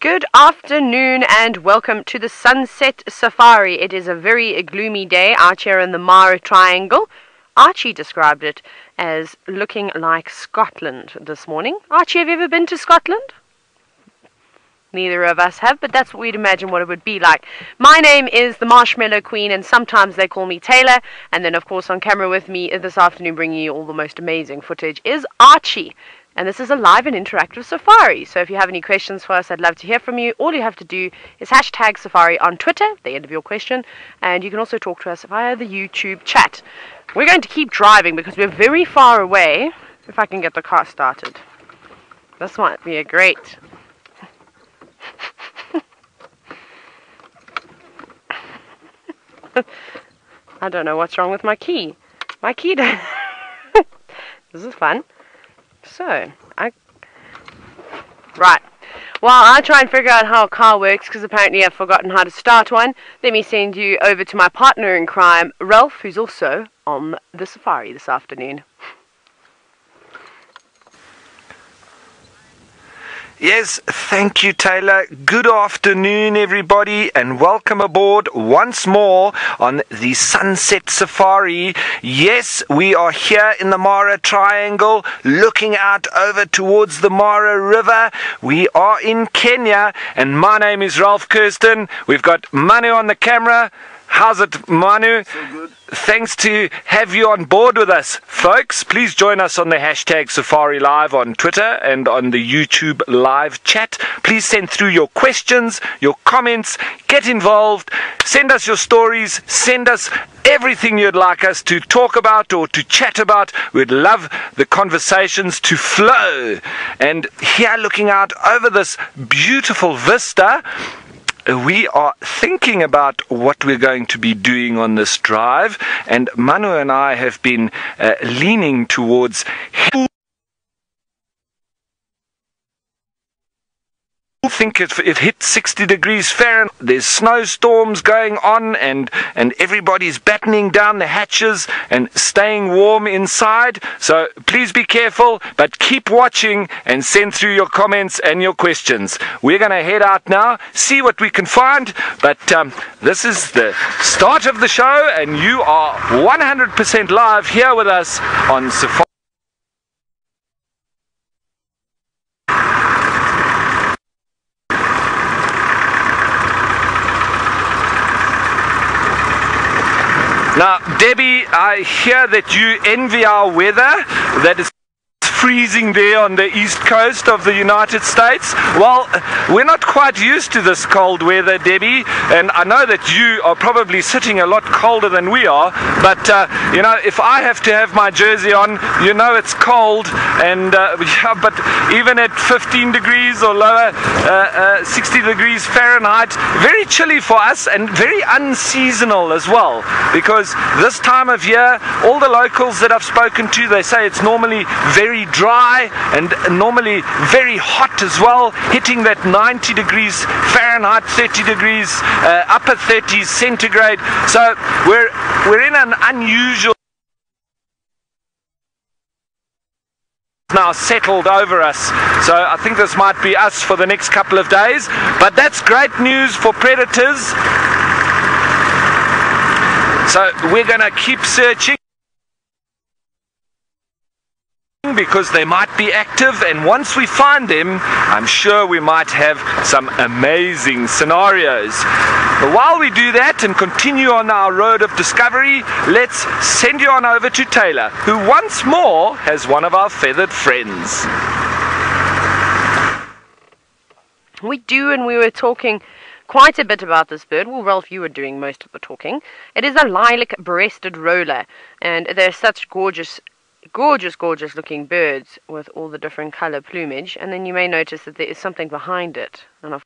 Good afternoon and welcome to the Sunset Safari. It is a very gloomy day out here in the Mara Triangle. Archie described it as looking like Scotland this morning. Archie, have you ever been to Scotland? Neither of us have, but that's what we'd imagine what it would be like. My name is the Marshmallow Queen, and sometimes they call me Taylor. And then, of course, on camera with me this afternoon, bringing you all the most amazing footage, is Archie. And this is a live and interactive safari. So if you have any questions for us, I'd love to hear from you. All you have to do is hashtag safari on Twitter, the end of your question. And you can also talk to us via the YouTube chat. We're going to keep driving because we're very far away. If I can get the car started. This might be a great... I don't know what's wrong with my key. My key don't... This is fun. So, right. While I try and figure out how a car works, because apparently I've forgotten how to start one, let me send you over to my partner in crime, Ralph, who's also on the safari this afternoon. Yes, thank you, Taylor. Good afternoon, everybody, and welcome aboard once more on the Sunset Safari. Yes, we are here in the Mara Triangle, looking out over towards the Mara River. We are in Kenya, and my name is Ralph Kirsten. We've got Manu on the camera. How's it, Manu? So good. Thanks to have you on board with us, folks. Please join us on the hashtag Safari Live on Twitter and on the YouTube live chat. Please send through your questions, your comments, get involved, send us your stories, send us everything you'd like us to talk about or to chat about. We'd love the conversations to flow. And here, looking out over this beautiful vista, we are thinking about what we're going to be doing on this drive, and Manu and I have been leaning towards I think it hit 60 degrees Fahrenheit. There's snowstorms going on, and everybody's battening down the hatches and staying warm inside. So please be careful, but keep watching and send through your comments and your questions. We're going to head out now, see what we can find, but this is the start of the show, and you are 100% live here with us on Safari. Now, Debbie, I hear that you envy our weather, that is freezing there on the east coast of the United States. Well, we're not quite used to this cold weather, Debbie, and I know that you are probably sitting a lot colder than we are, but you know, if I have to have my jersey on, you know it's cold, and yeah, but even at 15 degrees or lower, 60 degrees Fahrenheit, very chilly for us and very unseasonal as well, because this time of year, all the locals that I've spoken to, they say it's normally very dry and normally very hot as well, hitting that 90 degrees Fahrenheit, 30 degrees, upper 30s centigrade. So we're in an unusual now settled over us. So I think this might be us for the next couple of days, but that's great news for predators. So we're going to keep searching, because they might be active, and once we find them, I'm sure we might have some amazing scenarios. But while we do that and continue on our road of discovery, let's send you on over to Taylor, who once more has one of our feathered friends. We do, and we were talking quite a bit about this bird. Well, Ralph, you were doing most of the talking. It is a lilac-breasted roller, and they're such gorgeous looking birds with all the different color plumage. And then you may notice that there is something behind it, and of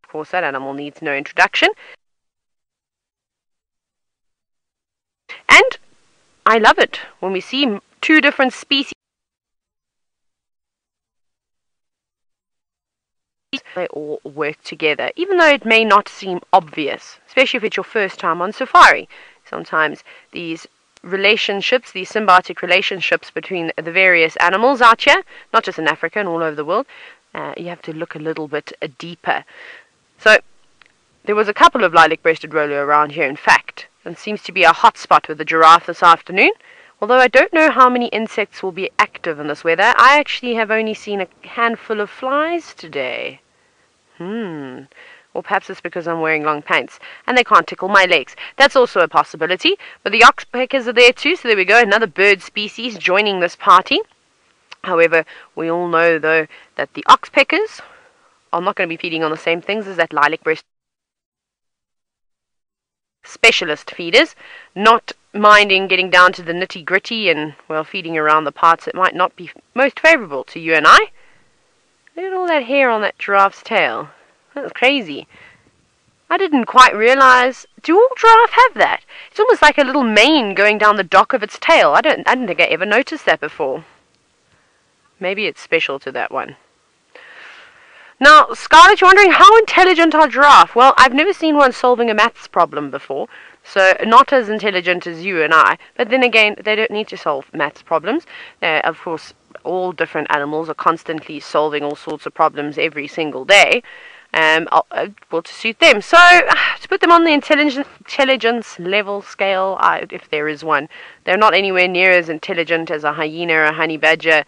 course that animal needs no introduction. And I love it when we see two different species They all work together, even though it may not seem obvious, especially if it's your first time on safari. Sometimes these relationships, these symbiotic relationships between the various animals out here, not just in Africa and all over the world, you have to look a little bit deeper. So there was a couple of lilac-breasted rollo around here, in fact, and seems to be a hot spot with the giraffe this afternoon. Although I don't know how many insects will be active in this weather, I actually have only seen a handful of flies today. Or perhaps it's because I'm wearing long pants and they can't tickle my legs. That's also a possibility. But the oxpeckers are there too, so there we go, another bird species joining this party. However, we all know, though, that the oxpeckers are not going to be feeding on the same things as that lilac-breast specialist feeders, not minding getting down to the nitty-gritty and, well, feeding around the parts that might not be most favourable to you and I. Look at all that hair on that giraffe's tail. That's crazy. I didn't quite realise. Do all giraffes have that? It's almost like a little mane going down the dock of its tail. I didn't think I ever noticed that before. Maybe it's special to that one. Now, Scarlett, you're wondering, how intelligent are giraffes? Well, I've never seen one solving a maths problem before, so not as intelligent as you and I. But then again, they don't need to solve maths problems. Of course, all different animals are constantly solving all sorts of problems every single day, well, to suit them. So, to put them on the intelligence level scale, if there is one, they're not anywhere near as intelligent as a hyena, a honey badger,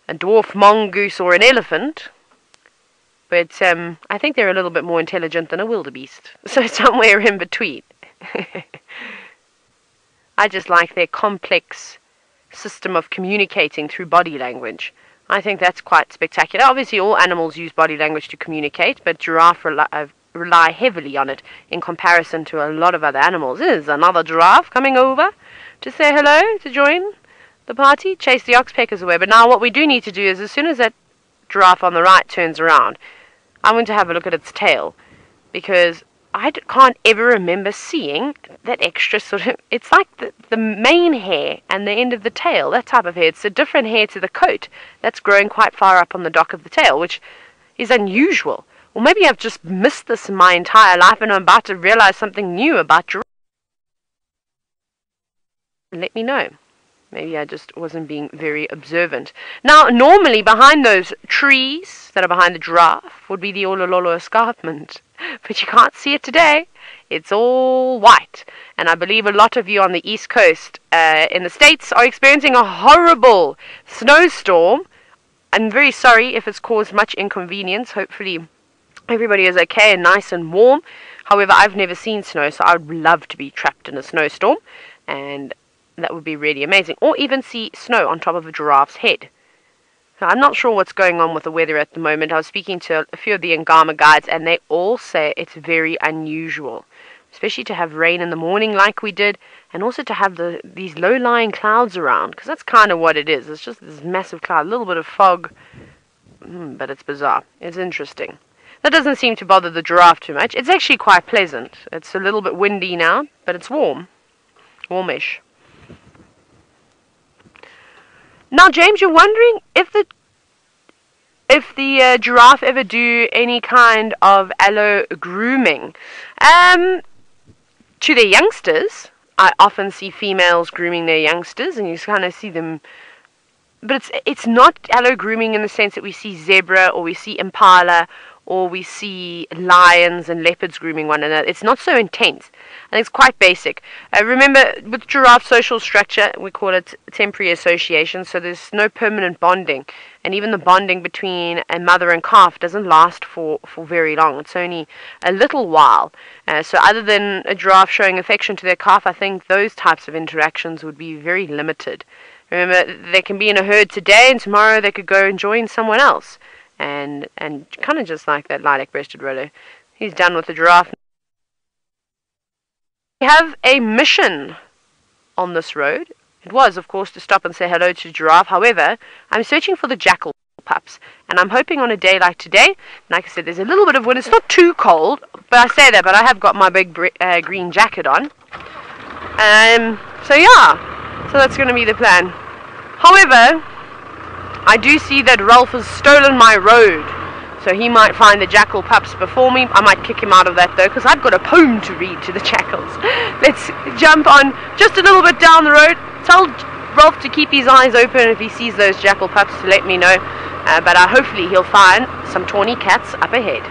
a dwarf mongoose, or an elephant. But I think they're a little bit more intelligent than a wildebeest. So somewhere in between. I just like their complex system of communicating through body language. I think that's quite spectacular. Obviously, all animals use body language to communicate, but giraffes rely heavily on it in comparison to a lot of other animals. There's another giraffe coming over to say hello, to join the party, chase the oxpeckers away. But now what we do need to do is, as soon as that giraffe on the right turns around, I'm going to have a look at its tail, because I can't ever remember seeing that extra sort of, it's like the mane hair and the end of the tail, that type of hair. It's a different hair to the coat that's growing quite far up on the dock of the tail, which is unusual. Or maybe I've just missed this my entire life and I'm about to realize something new about giraffe. Let me know. Maybe I just wasn't being very observant. Now, normally behind those trees that are behind the giraffe would be the Olololo escarpment. But you can't see it today. It's all white. And I believe a lot of you on the East Coast in the States are experiencing a horrible snowstorm. I'm very sorry if it's caused much inconvenience. Hopefully everybody is okay and nice and warm. However, I've never seen snow, so I would love to be trapped in a snowstorm. And that would be really amazing. Or even see snow on top of a giraffe's head. Now, I'm not sure what's going on with the weather at the moment. I was speaking to a few of the Angama guides, and they all say it's very unusual. Especially to have rain in the morning like we did, and also to have these low-lying clouds around, because that's kind of what it is. It's just this massive cloud, a little bit of fog, but it's bizarre. It's interesting. That doesn't seem to bother the giraffe too much. It's actually quite pleasant. It's a little bit windy now, but it's warm. Warmish. Now, James, you're wondering if the giraffe ever do any kind of allo grooming. To their youngsters, I often see females grooming their youngsters, and you kind of see them. But it's not allo grooming in the sense that we see zebra or we see impala or we see lions and leopards grooming one another. It's not so intense. I think it's quite basic. Remember, with giraffe social structure, we call it temporary association, so there's no permanent bonding. And even the bonding between a mother and calf doesn't last for very long. It's only a little while. So other than a giraffe showing affection to their calf, I think those types of interactions would be very limited. Remember, they can be in a herd today, and tomorrow they could go and join someone else. And kind of just like that lilac-breasted rollo. He's done with the giraffe. We have a mission on this road. It was, of course, to stop and say hello to giraffe. However, I'm searching for the jackal pups. And I'm hoping on a day like today, like I said, there's a little bit of wind. It's not too cold, but I say that, but I have got my big green jacket on. So yeah, so that's going to be the plan. However, I do see that Ralph has stolen my road. So he might find the jackal pups before me. I might kick him out of that though, because I've got a poem to read to the jackals. Let's jump on just a little bit down the road. Tell Rolf to keep his eyes open if he sees those jackal pups to let me know. But hopefully he'll find some tawny cats up ahead.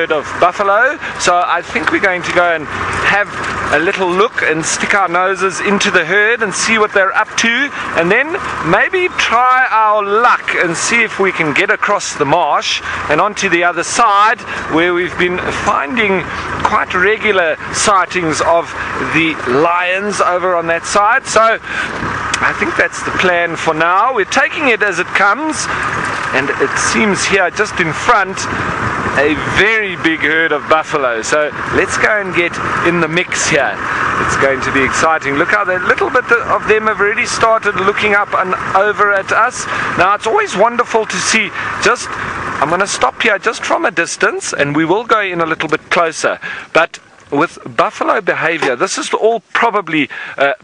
Of buffalo, so I think we're going to go and have a little look and stick our noses into the herd and see what they're up to, and then maybe try our luck and see if we can get across the marsh and onto the other side, where we've been finding quite regular sightings of the lions over on that side. So I think that's the plan for now. We're taking it as it comes, and it seems here just in front a very big herd of buffalo. So let's go and get in the mix here. It's going to be exciting. Look how a little bit of them have already started looking up and over at us. Now it's always wonderful to see. I'm going to stop here just from a distance, and we will go in a little bit closer. But with buffalo behavior, this is all probably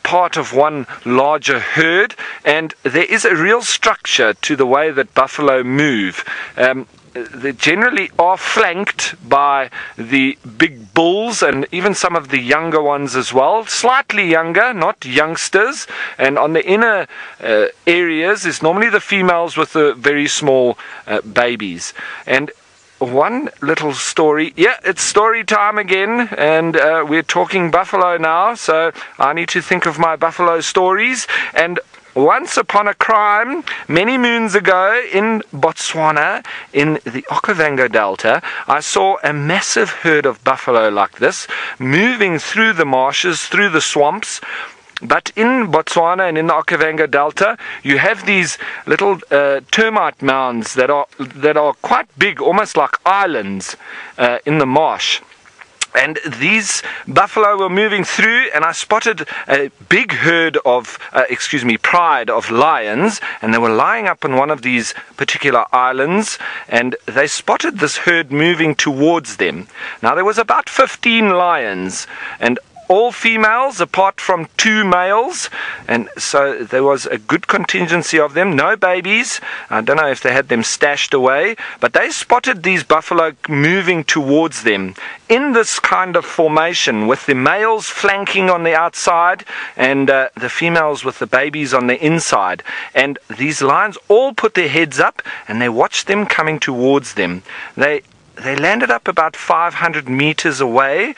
part of one larger herd, and there is a real structure to the way that buffalo move. They generally are flanked by the big bulls and even some of the younger ones as well, slightly younger, not youngsters, and on the inner areas is normally the females with the very small babies. And one little story, yeah, it's story time again, and we're talking buffalo now, so I need to think of my buffalo stories. And once upon a crime, many moons ago in Botswana, in the Okavango Delta, I saw a massive herd of buffalo like this, moving through the marshes, through the swamps. But in Botswana and in the Okavango Delta, you have these little termite mounds that are quite big, almost like islands in the marsh. And these buffalo were moving through, and I spotted a big herd of, pride of lions, and they were lying up on one of these particular islands, and they spotted this herd moving towards them. Now there was about 15 lions, and all females apart from 2 males, and so there was a good contingency of them, no babies. I don't know if they had them stashed away, but they spotted these buffalo moving towards them in this kind of formation, with the males flanking on the outside and the females with the babies on the inside. And these lions all put their heads up and they watched them coming towards them. They landed up about 500 meters away.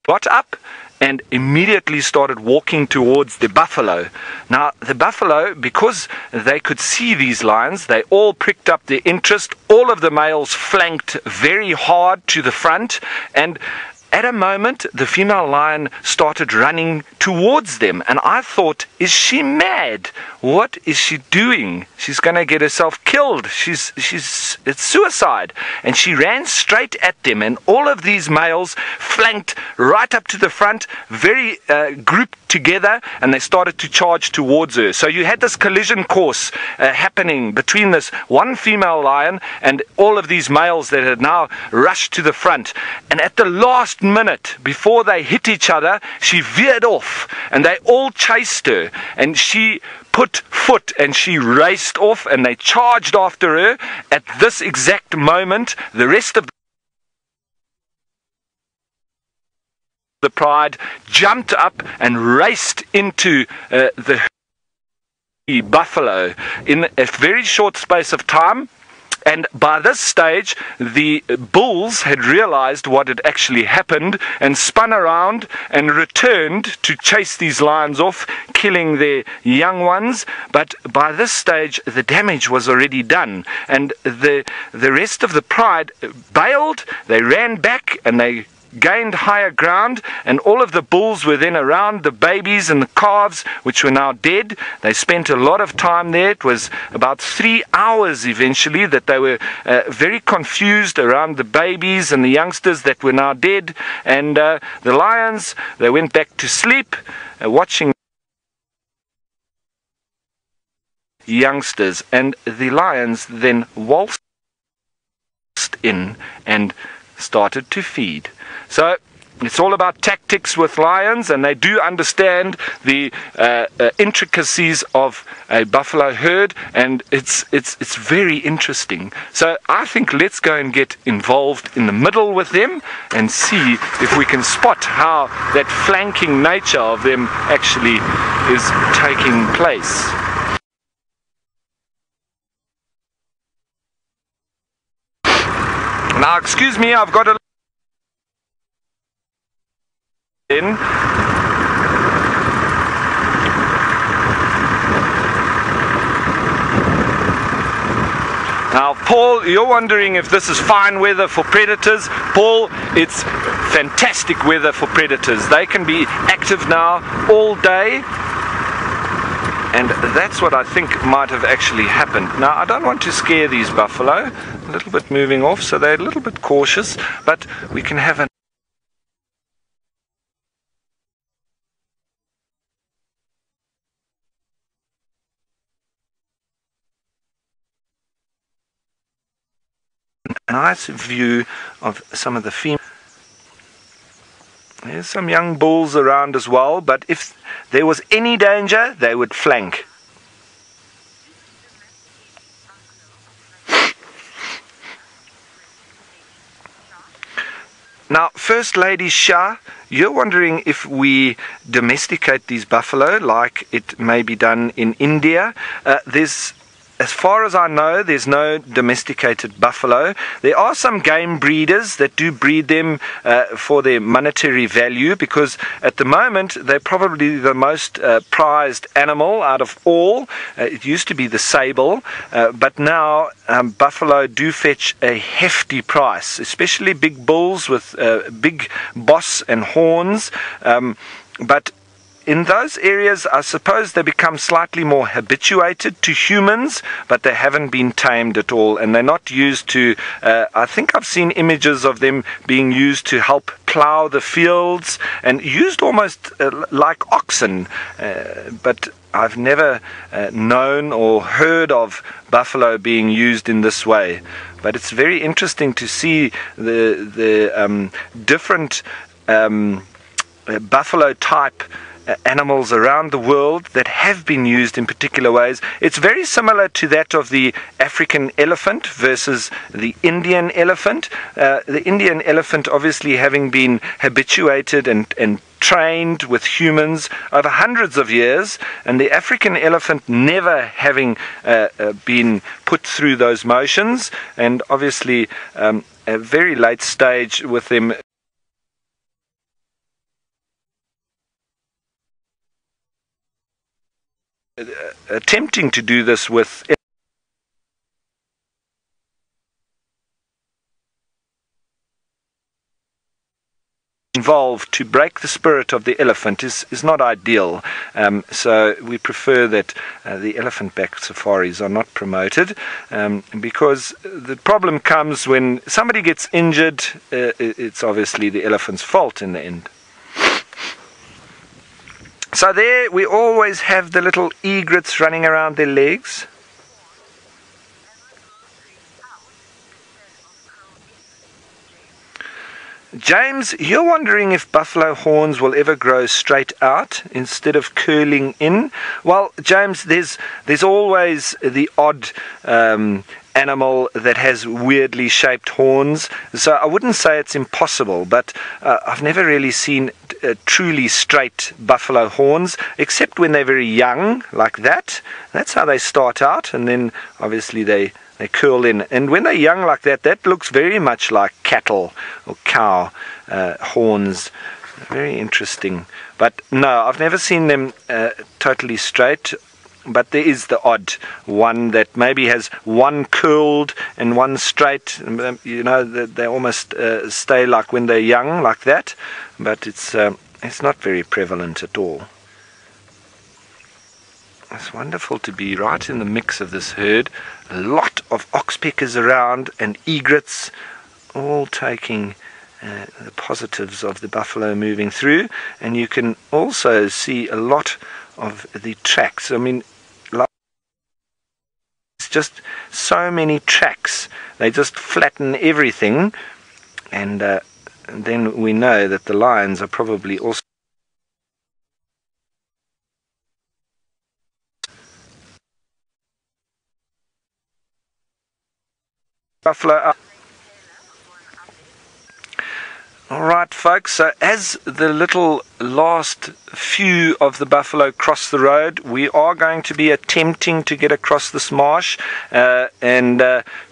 Got up and immediately started walking towards the buffalo. Now the buffalo, because they could see these lions, they all pricked up their interest. All of the males flanked very hard to the front, and at a moment the female lion started running towards them, and I thought, is she mad? What is she doing? She's going to get herself killed. It's suicide. And she ran straight at them, and all of these males flanked right up to the front, very grouped together, and they started to charge towards her. So you had this collision course happening between this one female lion and all of these males that had now rushed to the front. And at the last minute, before they hit each other, she veered off, and they all chased her, and she put foot and she raced off, and they charged after her. At this exact moment, the rest of the pride jumped up and raced into the buffalo in a very short space of time. And by this stage, the bulls had realized what had actually happened and spun around and returned to chase these lions off, killing their young ones. But by this stage, the damage was already done, and the rest of the pride bailed. They ran back and they gained higher ground, and all of the bulls were then around the babies and the calves, which were now dead. They spent a lot of time there. It was about 3 hours eventually that they were very confused around the babies and the youngsters that were now dead. And the lions, they went back to sleep, watching youngsters, and the lions then waltzed in and started to feed. So it's all about tactics with lions, and they do understand the intricacies of a buffalo herd, and it's very interesting. So I think let's go and get involved in the middle with them and see if we can spot how that flanking nature of them actually is taking place. Now, excuse me, I've got a in. Now, Paul, you're wondering if this is fine weather for predators. Paul, it's fantastic weather for predators. They can be active now all day. And that's what I think might have actually happened. Now, I don't want to scare these buffalo. A little bit moving off, so they're a little bit cautious. But we can have a nice view of some of the females. There's some young bulls around as well, but if there was any danger, they would flank. Now, First Lady Shah, you're wondering if we domesticate these buffalo like it may be done in India. As far as I know, there's no domesticated buffalo. There are some game breeders that do breed them for their monetary value, because at the moment they're probably the most prized animal out of all. It used to be the sable, but now buffalo do fetch a hefty price, especially big bulls with big boss and horns. But in those areas, I suppose they become slightly more habituated to humans, but they haven't been tamed at all, and they're not used to, I think I've seen images of them being used to help plow the fields, and used almost like oxen, but I've never known or heard of buffalo being used in this way. But it's very interesting to see the different buffalo type animals around the world that have been used in particular ways. It's very similar to that of the African elephant versus the Indian elephant. The Indian elephant obviously having been habituated and trained with humans over hundreds of years, and the African elephant never having been put through those motions, and obviously a very late stage with them attempting to do this with involved to break the spirit of the elephant is not ideal. So we prefer that the elephant-back safaris are not promoted, because the problem comes when somebody gets injured. It's obviously the elephant's fault in the end. So there we always have the little egrets running around their legs. James, you're wondering if buffalo horns will ever grow straight out instead of curling in. Well, James, there's always the odd animal that has weirdly shaped horns, so I wouldn't say it's impossible, but I've never really seen truly straight buffalo horns, except when they're very young, like that. That's how they start out, and then obviously they curl in. And when they're young like that, that looks very much like cattle or cow horns. Very interesting. But no, I've never seen them totally straight. but there is the odd one that maybe has one curled and one straight. You know, they almost stay like when they're young, like that. But it's not very prevalent at all. It's wonderful to be right in the mix of this herd. A lot of oxpeckers around and egrets, all taking the positives of the buffalo moving through. And you can also see a lot of the tracks. I mean, it's just so many tracks. They just flatten everything, and then we know that the lions are probably also buffalo up. Alright folks, so as the little last few of the buffalo cross the road, we are going to be attempting to get across this marsh, and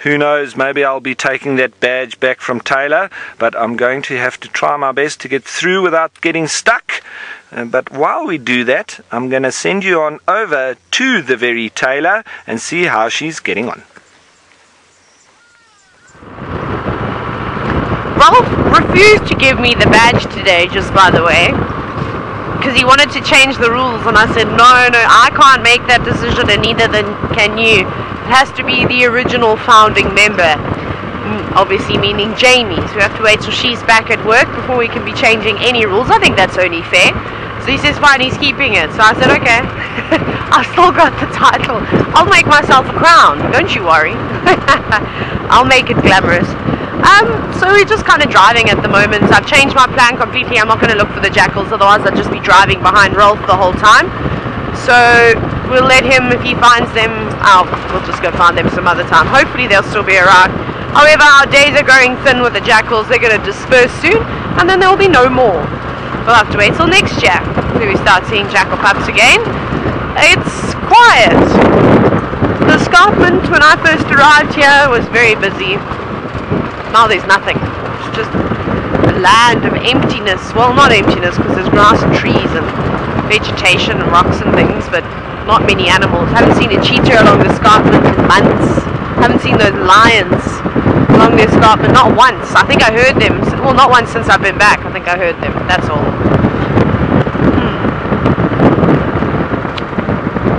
who knows, maybe I'll be taking that badge back from Taylor, but I'm going to have to try my best to get through without getting stuck. But while we do that, I'm going to send you on over to the very Taylor and see how she's getting on. Ralph refused to give me the badge today, just by the way, because he wanted to change the rules, and I said, no, I can't make that decision, and neither can you. It has to be the original founding member, obviously meaning Jamie, so we have to wait till she's back at work before we can be changing any rules. I think that's only fair. So he says, fine, he's keeping it. So I said, okay, I've still got the title. I'll make myself a crown, don't you worry. I'll make it glamorous. So we're just kind of driving at the moment. I've changed my plan completely. I'm not going to look for the jackals, otherwise I'll just be driving behind Rolf the whole time. So we'll let him, if he finds them, we'll just go find them some other time. Hopefully they'll still be around. However, our days are going thin with the jackals. They're going to disperse soon, and then there will be no more. We'll have to wait till next year till we start seeing jackal pups again. It's quiet. The escarpment when I first arrived here was very busy. Now there's nothing. It's just a land of emptiness. Well, not emptiness, because there's grass and trees and vegetation and rocks and things, but not many animals. Haven't seen a cheetah along the escarpment in months. Haven't seen those lions along the escarpment, not once. I think I heard them. Well, not once since I've been back. I think I heard them. That's all.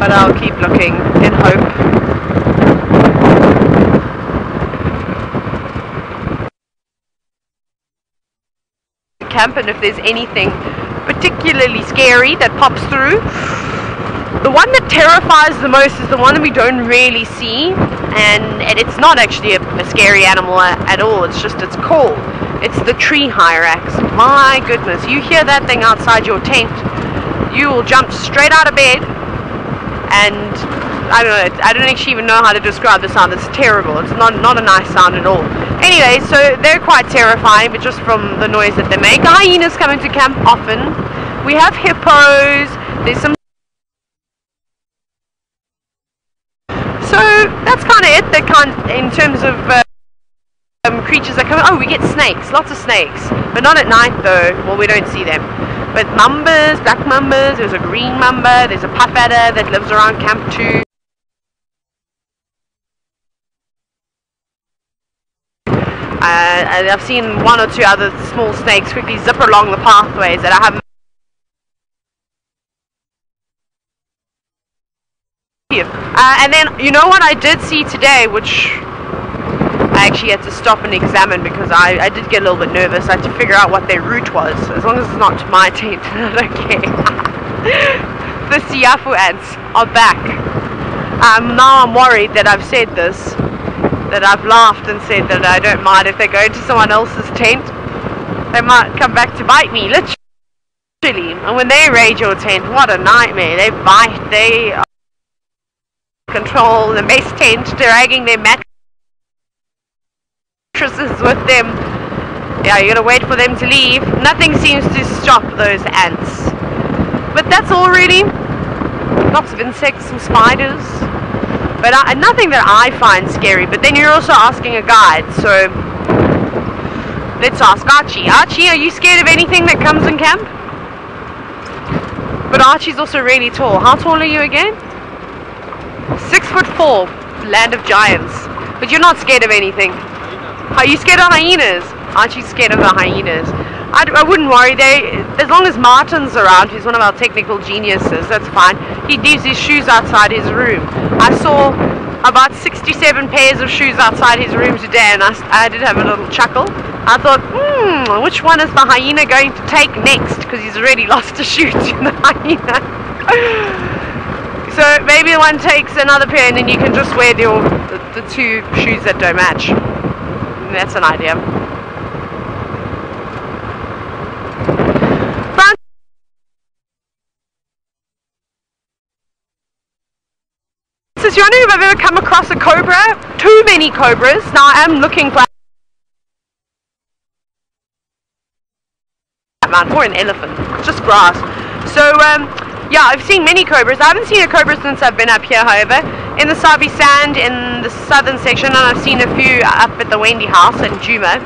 But I'll keep looking in hope. Camp, and if there's anything particularly scary that pops through. The one that terrifies the most is the one that we don't really see, and it's not actually a scary animal at all. It's just its call. It's the tree hyrax. My goodness, you hear that thing outside your tent, you will jump straight out of bed, and I don't know, I don't actually even know how to describe the sound. It's terrible. It's not a nice sound at all. Anyway, so they're quite terrifying, but just from the noise that they make. Hyenas come into camp often. We have hippos. There's some. So that's kind of it. They can't, in terms of creatures that come. Oh, we get snakes. Lots of snakes, but not at night though. Well, we don't see them. But mambas, black mambas. There's a green mamba. There's a puff adder that lives around camp too. I've seen one or two other small snakes quickly zip along the pathways that I haven't. And then, you know what I did see today, which I actually had to stop and examine because I did get a little bit nervous. I had to figure out what their route was. As long as it's not to my tent, I don't care. The siafu ants are back. Now I'm worried that I've said this. That I've laughed and said that I don't mind if they go into someone else's tent. They might come back to bite me, literally. And when they raid your tent, what a nightmare. They bite, they control the mess tent, dragging their mattresses with them. Yeah, you gotta wait for them to leave. Nothing seems to stop those ants. But that's all really. Lots of insects and spiders. But nothing that I find scary. But then you're also asking a guide, so let's ask Archie. Archie, are you scared of anything that comes in camp? But Archie's also really tall. How tall are you again? 6'4", land of giants. But you're not scared of anything. Are you scared of hyenas? Aren't you scared of the hyenas? I wouldn't worry. As long as Martin's around, who's one of our technical geniuses, that's fine. He leaves his shoes outside his room. I saw about 67 pairs of shoes outside his room today, and I did have a little chuckle. I thought, which one is the hyena going to take next? Because he's already lost a shoe to the hyena. So maybe one takes another pair, and then you can just wear the two shoes that don't match. That's an idea. Francis, you wonder if I've ever come across a cobra? Too many cobras. Now I am looking for or an elephant, just grass. So yeah, I've seen many cobras. I haven't seen a cobra since I've been up here, however. In the Sabi sand, in the southern section, and I've seen a few up at the Wendy house in Djuma.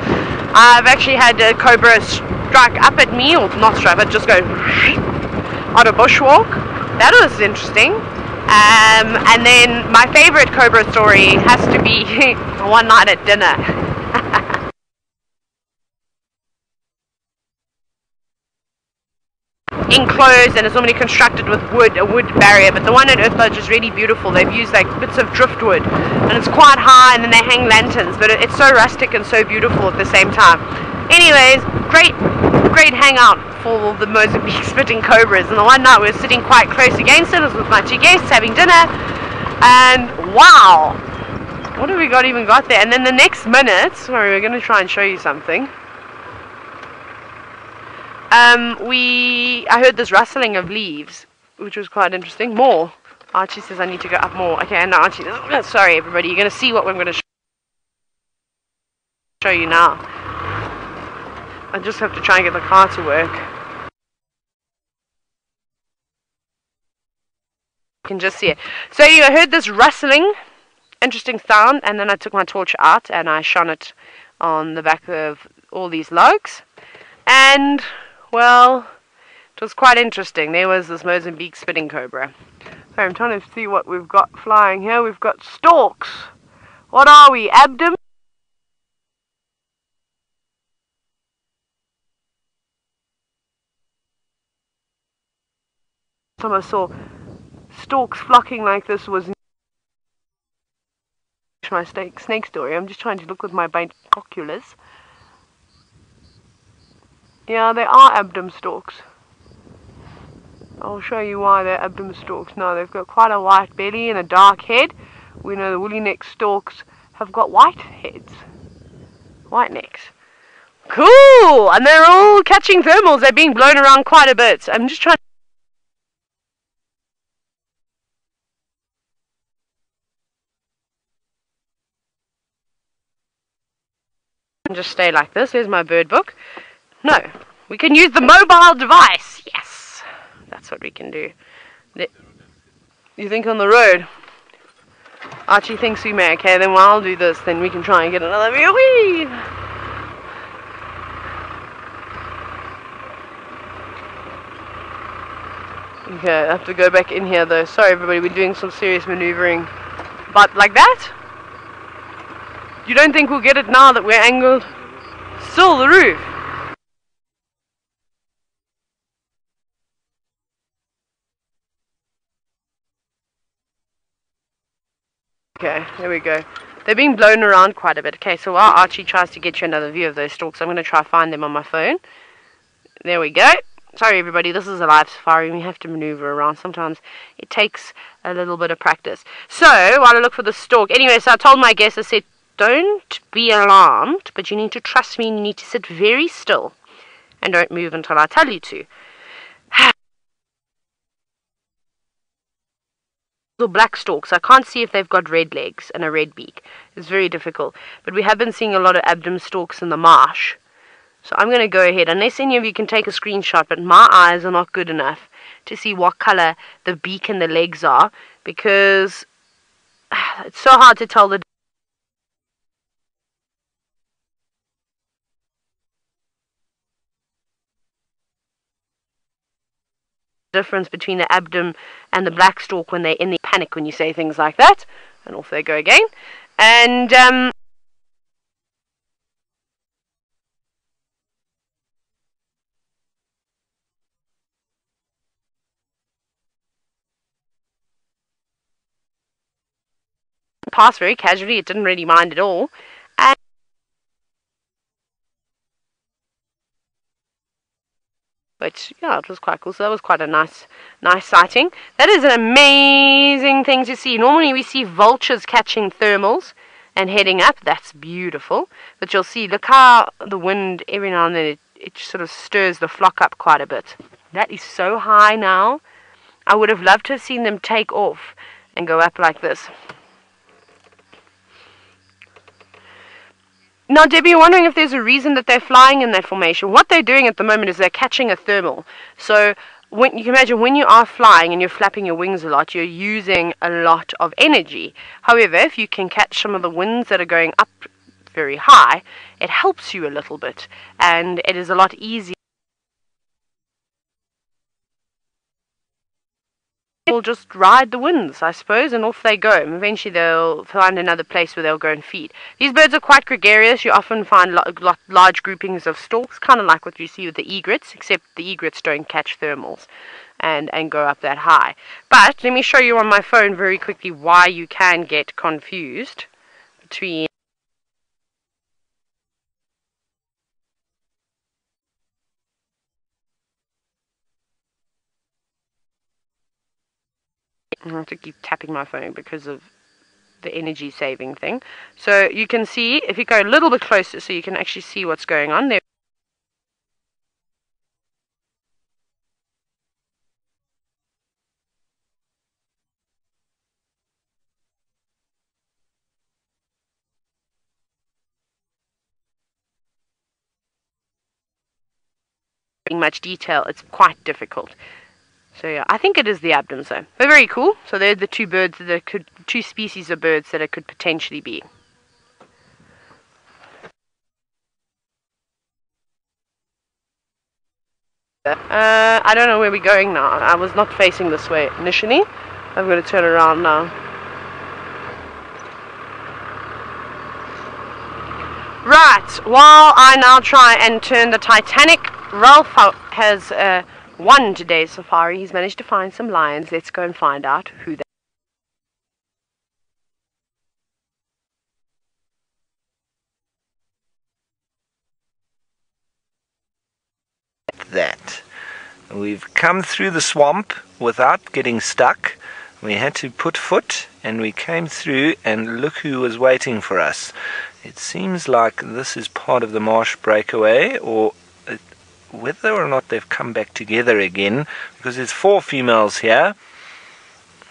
I've actually had a cobra strike up at me, or not strike, but just go on a bushwalk. That was interesting. And then my favorite cobra story has to be one night at dinner. Enclosed, and it's normally constructed with wood, a wood barrier, but the one at Earth Lodge is really beautiful. They've used like bits of driftwood, and it's quite high, and then they hang lanterns, but it's so rustic and so beautiful at the same time. Anyways, great hangout for the Mozambique spitting cobras, and the one night we were sitting quite close against it. I was with my two guests having dinner, and wow, what have we even got there? And then the next minute, sorry, we're going to try and show you something. I heard this rustling of leaves, which was quite interesting. More. Archie says I need to go up more. Okay, no, Archie, sorry everybody, you're going to see what I'm going to show you now. I just have to try and get the car to work. You can just see it. So I heard this rustling, interesting sound, and then I took my torch out and I shone it on the back of all these logs. And well, it was quite interesting. There was this Mozambique spitting cobra. So I'm trying to see what we've got flying here. We've got storks. What are we? Abdomen? Time I saw storks flocking like this was my snake story. I'm just trying to look with my binoculars. Yeah, they are abdomen storks. I'll show you why they're abdomen storks. Now, they've got quite a white belly and a dark head. We know the woolly neck storks have got white heads. White necks. Cool! And they're all catching thermals. They're being blown around quite a bit. I'm just trying to just stay like this. Here's my bird book. No, we can use the mobile device. Yes, that's what we can do. You think on the road? Archie thinks we may. Okay, then while I'll do this, then we can try and get another view. Whee! Okay, I have to go back in here though. Sorry everybody, we're doing some serious maneuvering. But like that? You don't think we'll get it now that we're angled? Still the roof. Okay, there we go. They're being blown around quite a bit. Okay, so while Archie tries to get you another view of those stalks, I'm going to try to find them on my phone. There we go. Sorry everybody, this is a live safari. We have to maneuver around. Sometimes it takes a little bit of practice. So, while I look for the stalk. Anyway, so I told my guests, I said, don't be alarmed, but you need to trust me and you need to sit very still. And don't move until I tell you to. Black stalks. I can't see if they've got red legs and a red beak. It's very difficult. But we have been seeing a lot of abdomen stalks in the marsh. So I'm going to go ahead, unless any of you can take a screenshot, but my eyes are not good enough to see what color the beak and the legs are, because it's so hard to tell the difference between the abdom and the black stork when they're in the panic when you say things like that. And off they go again. And passed very casually. It didn't really mind at all. And but yeah, it was quite cool. So that was quite a nice sighting. That is an amazing thing to see. Normally we see vultures catching thermals and heading up. That's beautiful. But you'll see, look how the wind every now and then it sort of stirs the flock up quite a bit. That is so high now. I would have loved to have seen them take off and go up like this. Now, Debbie, you're wondering if there's a reason that they're flying in that formation. What they're doing at the moment is they're catching a thermal. So you can imagine when you are flying and you're flapping your wings a lot, you're using a lot of energy. However, if you can catch some of the winds that are going up very high, it helps you a little bit. And it is a lot easier. They'll just ride the winds, I suppose, and off they go. And eventually they'll find another place where they'll go and feed. These birds are quite gregarious. You often find large groupings of storks, kind of like what you see with the egrets, except the egrets don't catch thermals and go up that high. But let me show you on my phone very quickly why you can get confused between I have to keep tapping my phone because of the energy saving thing. So you can see, if you go a little bit closer so you can actually see what's going on there. In much detail, it's quite difficult. So yeah, I think it is the abdomen. So they're very cool. So they're the two birds that two species of birds that it could potentially be. I don't know where we're going now. I was not facing this way initially. I'm going to turn around now. Right, while I now try and turn the Titanic, Ralph has won today's safari. He's managed to find some lions. Let's go and find out who they are. That. We've come through the swamp without getting stuck. We had to put foot and we came through, and look who was waiting for us. It seems like this is part of the marsh breakaway, or whether or not they've come back together again, because there's 4 females here,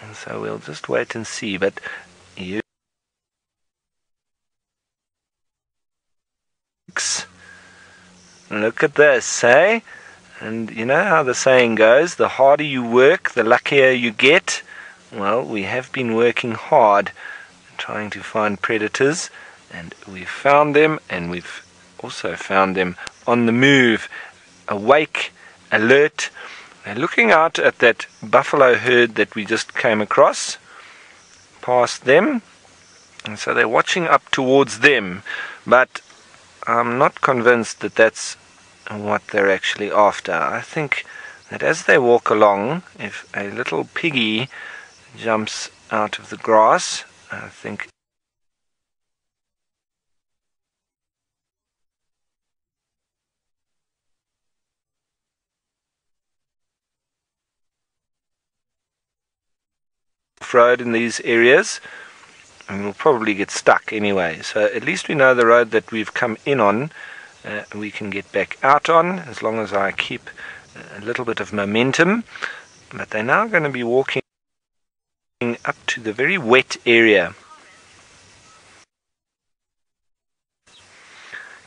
and so we'll just wait and see. But you look at this, eh? And you know how the saying goes, the harder you work, the luckier you get. Well, we have been working hard trying to find predators, and we've found them, and we've also found them on the move, awake, alert. They're looking out at that buffalo herd that we just came across, past them, and so they're watching up towards them. But I'm not convinced that that's what they're actually after. I think that as they walk along, if a little piggy jumps out of the grass, I think off-road in these areas, and we'll probably get stuck anyway. So at least we know the road that we've come in on, we can get back out on, as long as I keep a little bit of momentum. But they're now going to be walking up to the very wet area.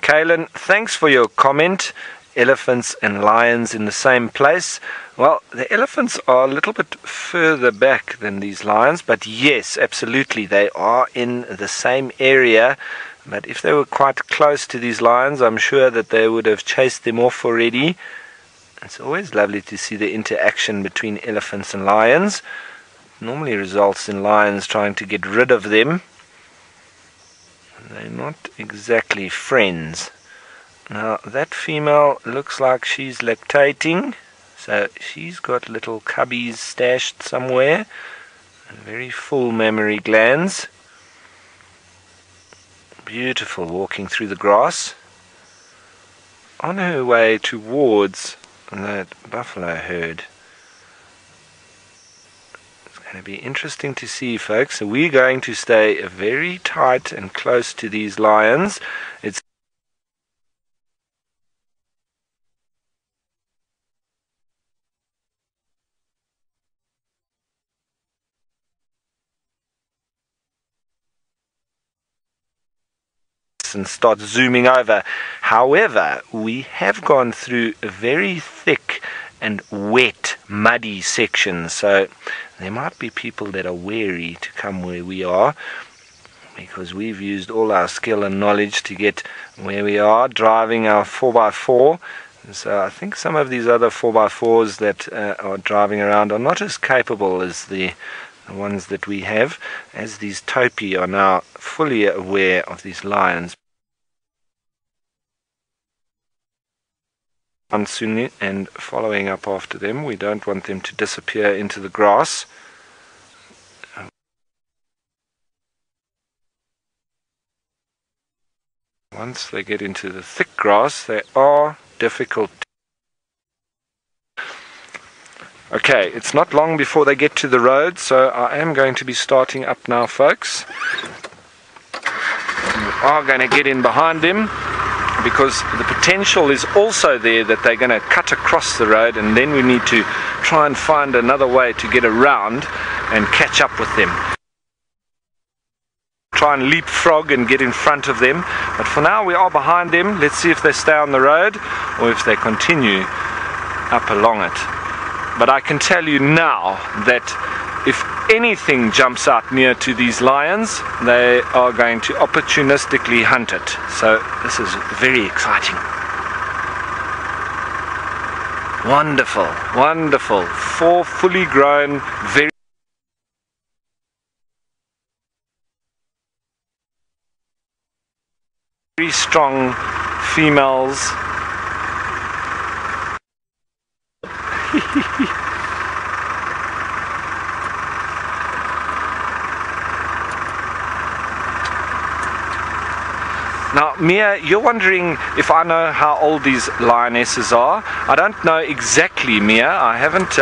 Kaylin, thanks for your comment. Elephants and lions in the same place. Well, the elephants are a little bit further back than these lions, but yes, absolutely, they are in the same area. But if they were quite close to these lions, I'm sure that they would have chased them off already. It's always lovely to see the interaction between elephants and lions. It normally results in lions trying to get rid of them. They're not exactly friends. Now that female looks like she's lactating, so she's got little cubbies stashed somewhere, very full mammary glands. Beautiful, walking through the grass on her way towards that buffalo herd. It's going to be interesting to see, folks. So we're going to stay very tight and close to these lions. It's and start zooming over. However, we have gone through a very thick and wet, muddy section, so there might be people that are wary to come where we are, because we've used all our skill and knowledge to get where we are, driving our 4x4. So I think some of these other 4x4s that are driving around are not as capable as the ones that we have, as these topi are now fully aware of these lions. Soon and following up after them. We don't want them to disappear into the grass. Once they get into the thick grass, they are difficult. Okay, it's not long before they get to the road, so I am going to be starting up now, folks. We are going to get in behind them, because the potential is also there that they're going to cut across the road, and then we need to try and find another way to get around and catch up with them. Try and leapfrog and get in front of them, but for now we are behind them. Let's see if they stay on the road or if they continue up along it. But I can tell you now that if anything jumps out near to these lions, they are going to opportunistically hunt it. So this is very exciting. Wonderful, wonderful. 4 fully grown, very strong females. Now, Mia, you're wondering if I know how old these lionesses are. I don't know exactly, Mia. I haven't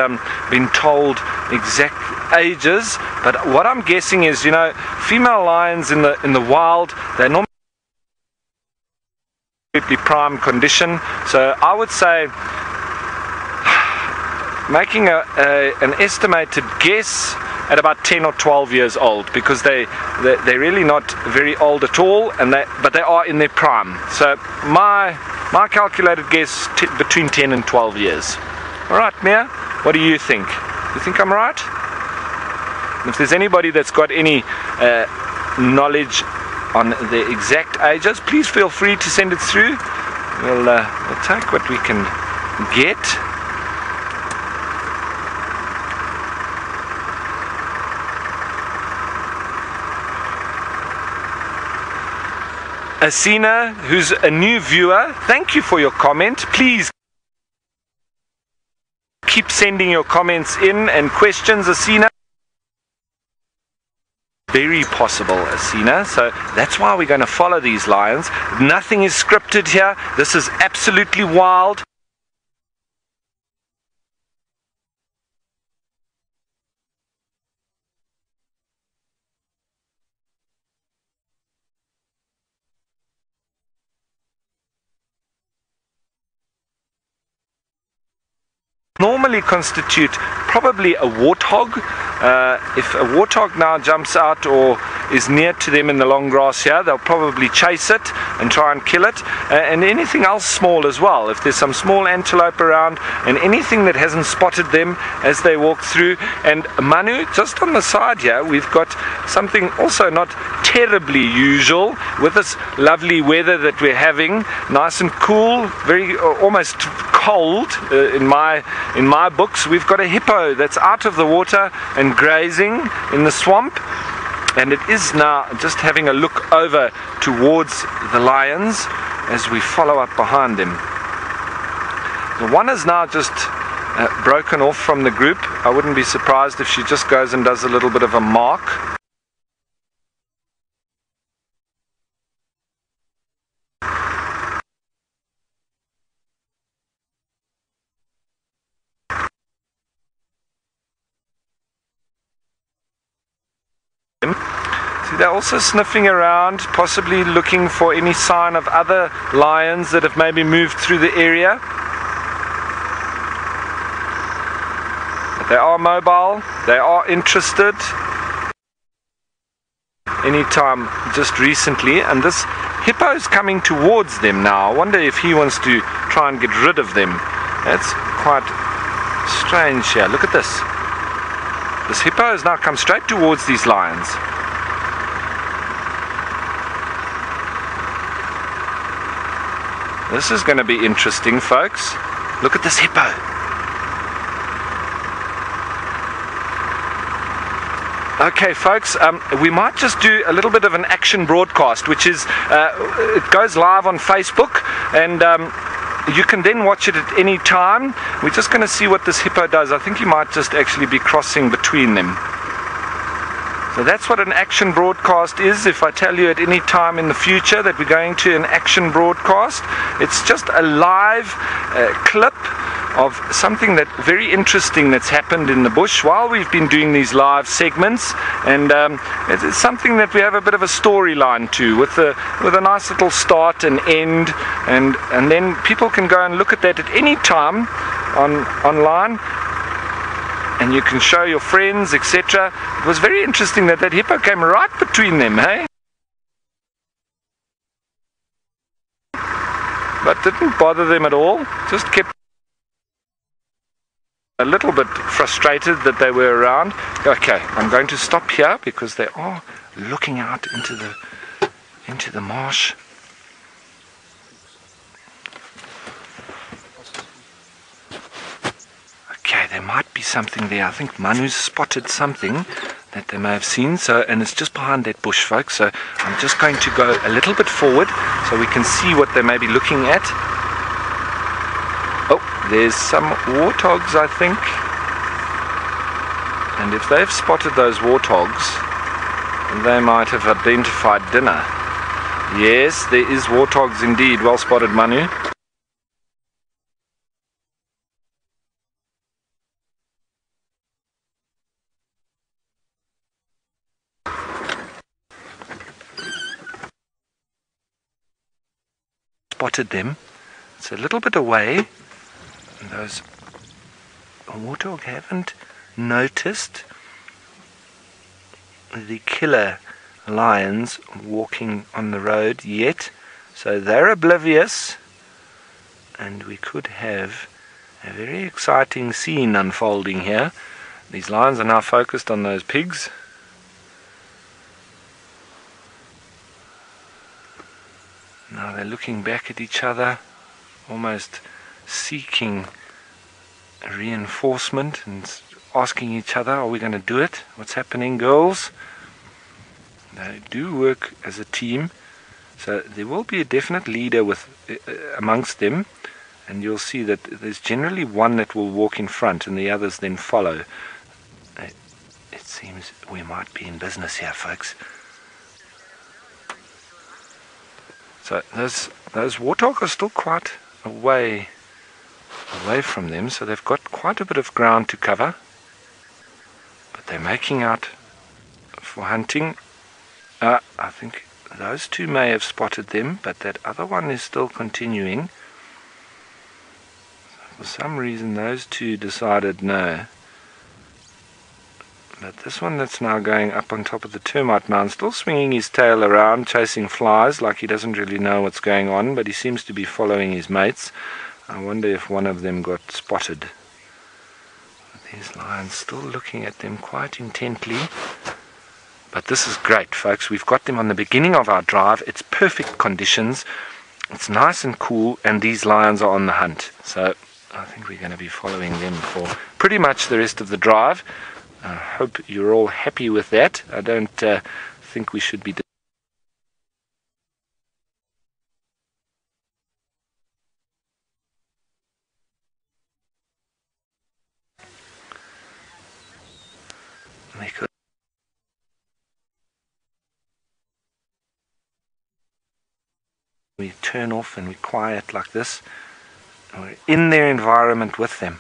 been told exact ages, but what I'm guessing is, you know, female lions in the wild, they're normally prime condition. So I would say, making an estimated guess, at about 10 or 12 years old, because they're really not very old at all, and but they are in their prime. So my calculated guess, between 10 and 12 years. All right, Mia, what do you think? You think I'm right? If there's anybody that's got any knowledge on the exact ages, please feel free to send it through. We'll take what we can get. Asina, who's a new viewer, thank you for your comment. Please keep sending your comments in and questions, Asina. Very possible, Asina. So that's why we're going to follow these lions. Nothing is scripted here. This is absolutely wild. Normally constitute probably a warthog. If a warthog now jumps out, or is near to them in the long grass here, they'll probably chase it and try and kill it, and anything else small as well. If there's some small antelope around and anything that hasn't spotted them as they walk through. And Manu, just on the side here, we've got something also not terribly usual with this lovely weather that we're having, nice and cool, very almost cold in my books. We've got a hippo that's out of the water and grazing in the swamp, and it is now just having a look over towards the lions as we follow up behind them. The one is now just broken off from the group. I wouldn't be surprised if she just goes and does a little bit of a mark. See, they're also sniffing around, possibly looking for any sign of other lions that have maybe moved through the area. They are mobile, they are interested. Anytime just recently, and this hippo is coming towards them now. I wonder if he wants to try and get rid of them. That's quite strange here. Look at this. This hippo has now come straight towards these lions. This is going to be interesting, folks. Look at this hippo. Okay, folks, we might just do a little bit of an action broadcast, which is, it goes live on Facebook, and you can then watch it at any time. We're just going to see what this hippo does. I think he might just actually be crossing between them. So that's what an action broadcast is. If I tell you at any time in the future that we're going to an action broadcast, it's just a live clip of something that very interesting that's happened in the bush while we've been doing these live segments, and it's something that we have a bit of a storyline to, with a nice little start and end, and then people can go and look at that at any time online, and you can show your friends, etc. It was very interesting that hippo came right between them, hey? But didn't bother them at all, just kept a little bit frustrated that they were around. Okay, I'm going to stop here because they are looking out into the marsh. Okay, there might be something there. I think Manu's spotted something that they may have seen. So, and it's just behind that bush, folks. So I'm just going to go a little bit forward so we can see what they may be looking at. Oh, there's some warthogs, I think. And if they've spotted those warthogs, they might have identified dinner. Yes, there is warthogs indeed. Well spotted, Manu. Spotted them. It's a little bit away. And those warthog haven't noticed the killer lions walking on the road yet, so they're oblivious, and we could have a very exciting scene unfolding here. These lions are now focused on those pigs. Now they're looking back at each other, almost seeking reinforcement and asking each other, are we going to do it? What's happening, girls? They do work as a team, so there will be a definite leader amongst them, and you'll see that there's generally one that will walk in front and the others then follow. It seems we might be in business here, folks. So those warthog are still quite away from them, so they've got quite a bit of ground to cover, but they're making out for hunting. I think those two may have spotted them, but that other one is still continuing. For some reason those two decided no, But this one that's now going up on top of the termite mound, still swinging his tail around, chasing flies, like he doesn't really know what's going on, but he seems to be following his mates. I wonder if one of them got spotted. These lions still looking at them quite intently. But this is great, folks. We've got them on the beginning of our drive. It's perfect conditions. It's nice and cool, and these lions are on the hunt. So I think we're going to be following them for pretty much the rest of the drive. I hope you're all happy with that. I don't think we should be... We turn off and we quiet like this. We're in their environment with them.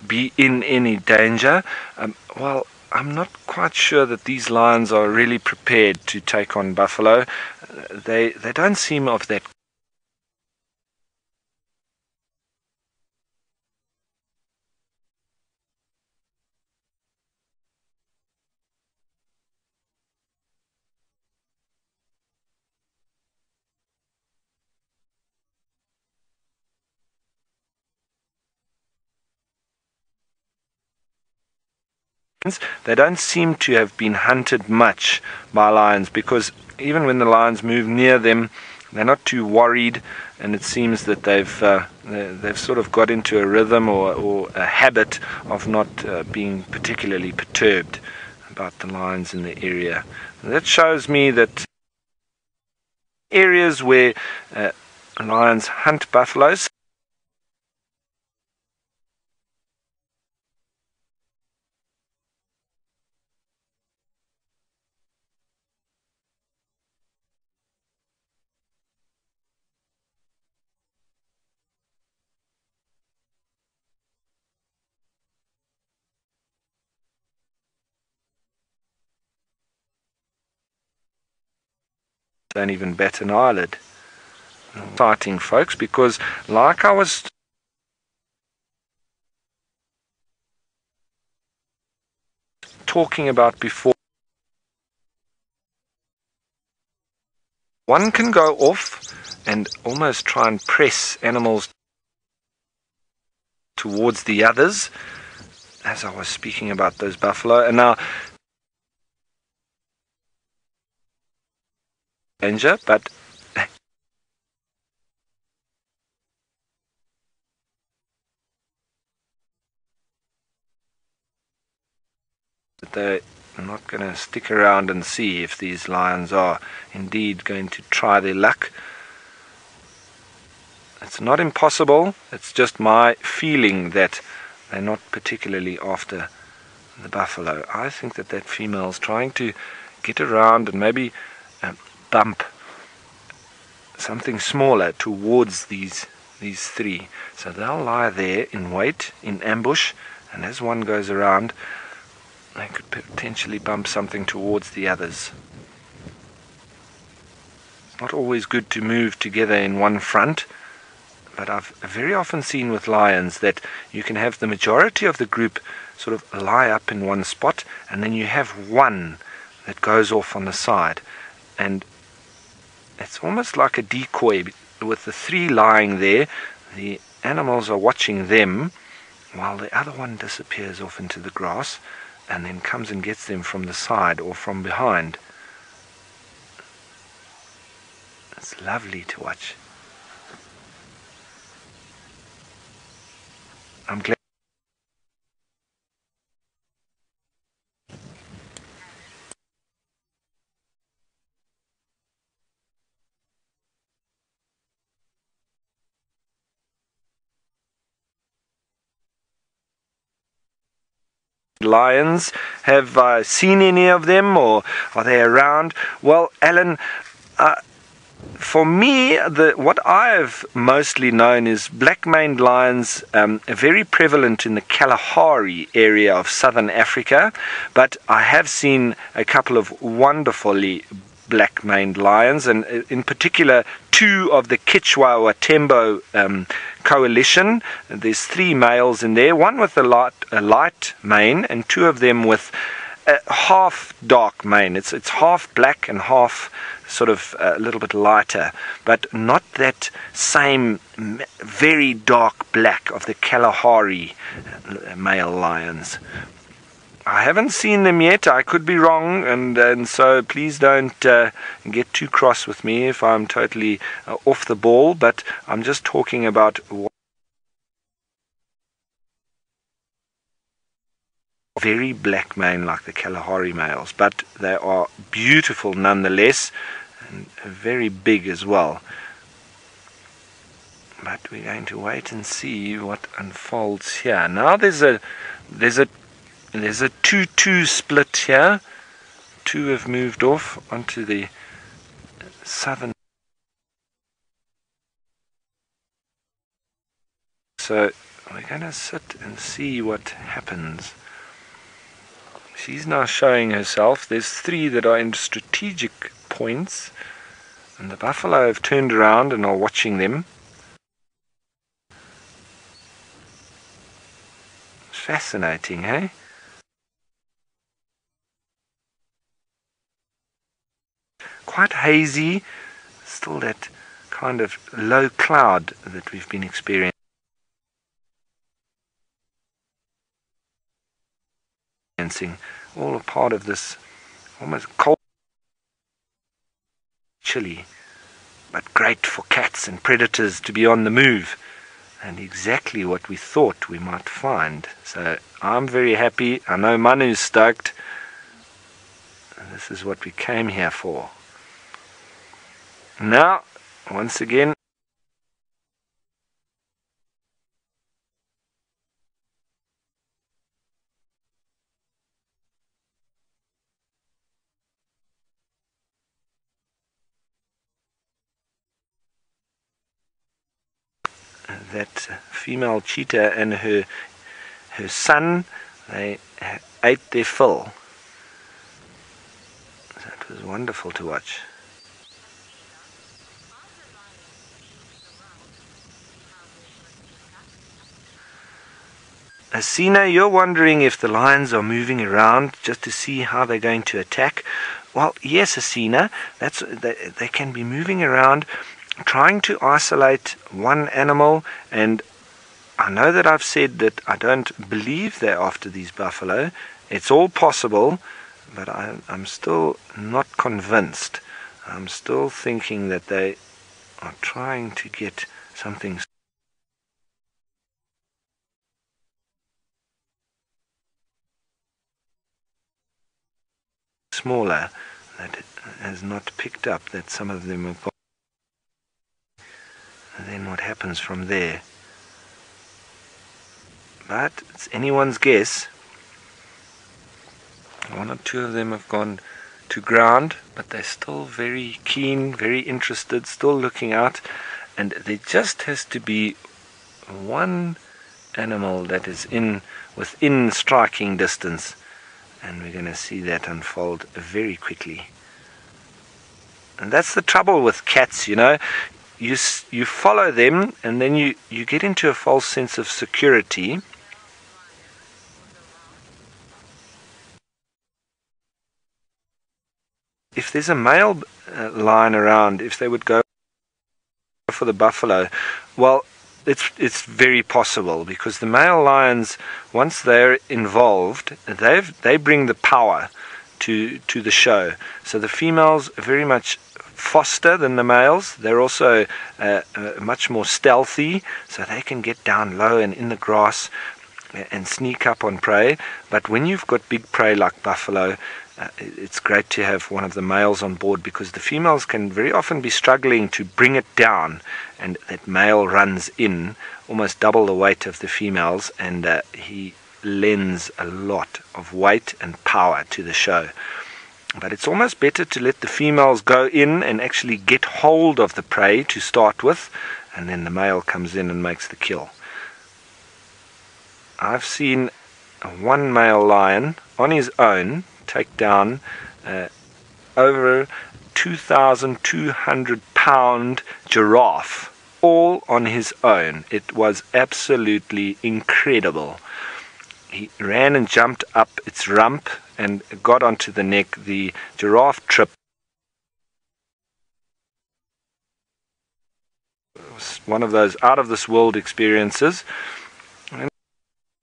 Be in any danger. Well, I'm not quite sure that these lions are really prepared to take on buffalo. They don't seem of that. They don't seem to have been hunted much by lions, because even when the lions move near them, they're not too worried, and it seems that they've sort of got into a rhythm or a habit of not being particularly perturbed about the lions in the area. And that shows me that areas where lions hunt buffaloes, don't even bat an eyelid. Exciting, folks, because like I was talking about before, one can go off and almost try and press animals towards the others, as I was speaking about those buffalo. And now danger, but they're not going to stick around and see if these lions are indeed going to try their luck. It's not impossible, it's just my feeling that they're not particularly after the buffalo. I think that that female's trying to get around and maybe bump something smaller towards these three. So they'll lie there in wait, in ambush, and as one goes around, they could potentially bump something towards the others. It's not always good to move together in one front, but I've very often seen with lions that you can have the majority of the group sort of lie up in one spot, and then you have one that goes off on the side, and it's almost like a decoy. With the three lying there, the animals are watching them while the other one disappears off into the grass and then comes and gets them from the side or from behind. It's lovely to watch. I'm glad. Lions, have I seen any of them, or are they around? Well, Alan, for me, what I've mostly known is black-maned lions, very prevalent in the Kalahari area of southern Africa, but I have seen a couple of wonderfully black-maned lions, and in particular 2 of the Chitwa or Tembo coalition. There's 3 males in there, one with a light mane and 2 of them with a half dark mane. It's half black and half sort of a little bit lighter, but not that same very dark black of the Kalahari male lions. I haven't seen them yet. I could be wrong, and so please don't get too cross with me if I'm totally off the ball, but I'm just talking about very black mane like the Kalahari males, but they are beautiful nonetheless, and very big as well. But we're going to wait and see what unfolds here. Now there's a 2-2 split here. 2 have moved off onto the southern. So we're going to sit and see what happens. She's now showing herself. There's 3 that are in strategic points, and the buffalo have turned around and are watching them. Fascinating, eh? Quite hazy, still that kind of low cloud that we've been experiencing. All a part of this almost cold, chilly, but great for cats and predators to be on the move, and exactly what we thought we might find. So I'm very happy. I know Manu's stoked. This is what we came here for. Now, once again, that female cheetah and her son, they ate their fill. That was wonderful to watch. Asina, you're wondering if the lions are moving around just to see how they're going to attack. Well, yes, Asina, they can be moving around trying to isolate one animal, and I know that I've said that I don't believe they're after these buffalo. It's all possible, but I'm still not convinced. I'm still thinking that they are trying to get something smaller that has not picked up that some of them have got. And then what happens from there? But it's anyone's guess. 1 or 2 of them have gone to ground, but they're still very keen, very interested, still looking out, and there just has to be one animal that is within striking distance, and we're going to see that unfold very quickly. And that's the trouble with cats, you know. You follow them, and then you get into a false sense of security. If there's a male lion around, if they would go for the buffalo, well, it's very possible, because the male lions, once they're involved, they bring the power to the show. So the females are very much faster than the males. They're also much more stealthy, so they can get down low and in the grass and sneak up on prey. But when you've got big prey like buffalo, it's great to have one of the males on board, because the females can very often be struggling to bring it down, and that male runs in almost double the weight of the females, and he lends a lot of weight and power to the show. But it's almost better to let the females go in and actually get hold of the prey to start with, and then the male comes in and makes the kill. I've seen one male lion on his own take down over 2,200-pound giraffe, all on his own. It was absolutely incredible. He ran and jumped up its rump and got onto the neck. The giraffe trip was one of those out-of-this-world experiences.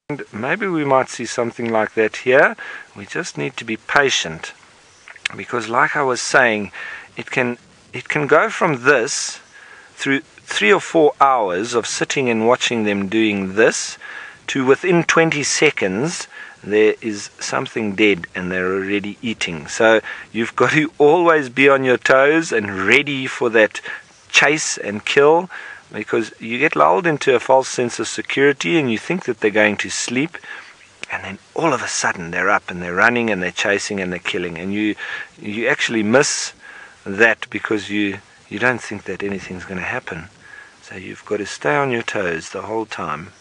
And maybe we might see something like that here. We just need to be patient, because like I was saying, it can go from this through 3 or 4 hours of sitting and watching them doing this to within 20 seconds there is something dead and they're already eating. So you've got to always be on your toes and ready for that chase and kill, because you get lulled into a false sense of security and you think that they're going to sleep, and then all of a sudden they're up and they're running and they're chasing and they're killing, and you actually miss that because you don't think that anything's going to happen. So you've got to stay on your toes the whole time.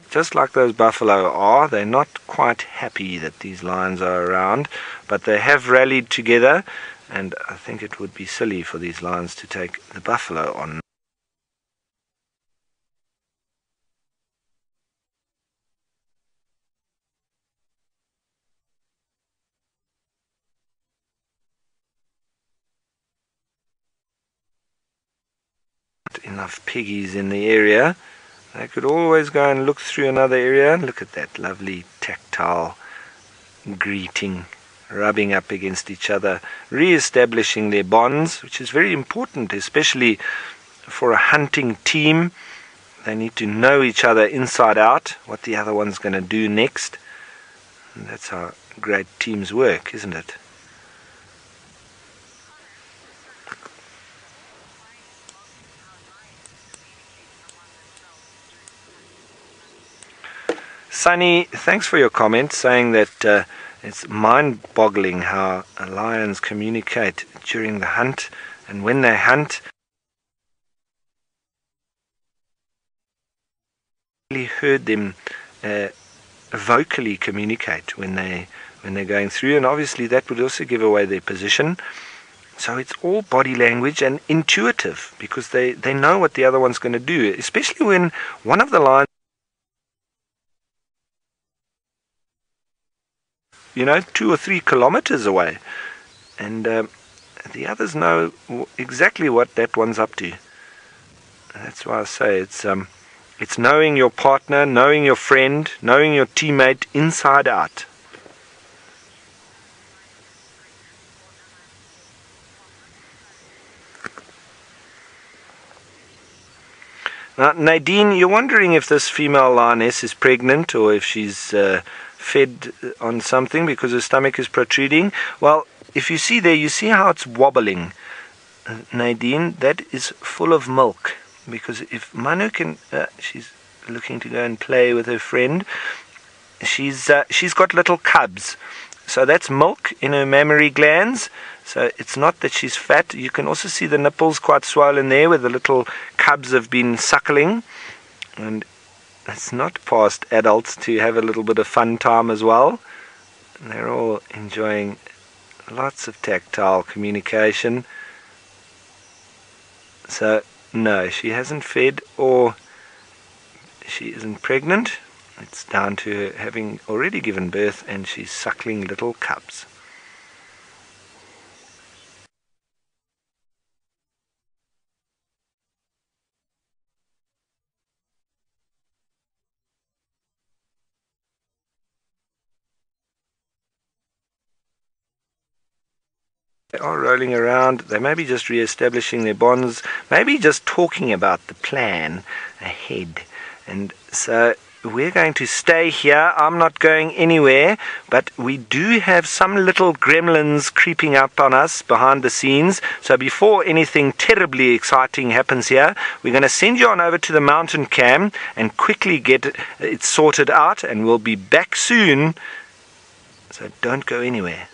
Just like those buffalo are, they're not quite happy that these lions are around, but they have rallied together, and I think it would be silly for these lions to take the buffalo on. Enough piggies in the area. They could always go and look through another area. Look at that lovely tactile greeting, rubbing up against each other, re-establishing their bonds, which is very important, especially for a hunting team. They need to know each other inside out, what the other one's going to do next. And that's how great teams work, isn't it? Sunny, thanks for your comment, saying that it's mind-boggling how lions communicate during the hunt, and when they hunt, I really heard them vocally communicate when they're going through, and obviously that would also give away their position. So it's all body language and intuitive, because they know what the other one's going to do, especially when one of the lions, 2 or 3 kilometers away, and the others know exactly what that one's up to. And that's why I say it's knowing your partner, knowing your friend, knowing your teammate inside out. Now, Nadine, you're wondering if this female lioness is pregnant or if she's fed on something because her stomach is protruding. Well, if you see there, you see how it's wobbling. Nadine, that is full of milk. Because if Manu can, she's looking to go and play with her friend. She's got little cubs. So that's milk in her mammary glands. So it's not that she's fat. You can also see the nipples quite swollen there where the little cubs have been suckling. And it's not past adults to have a little bit of fun time as well. And they're all enjoying lots of tactile communication. So no, she hasn't fed or she isn't pregnant. It's down to her having already given birth and she's suckling little cubs. They are rolling around. They may be just re-establishing their bonds, maybe just talking about the plan ahead. And so we're going to stay here. I'm not going anywhere, but we do have some little gremlins creeping up on us behind the scenes. So before anything terribly exciting happens here, we're going to send you on over to the mountain cam and quickly get it sorted out, and we'll be back soon. So don't go anywhere.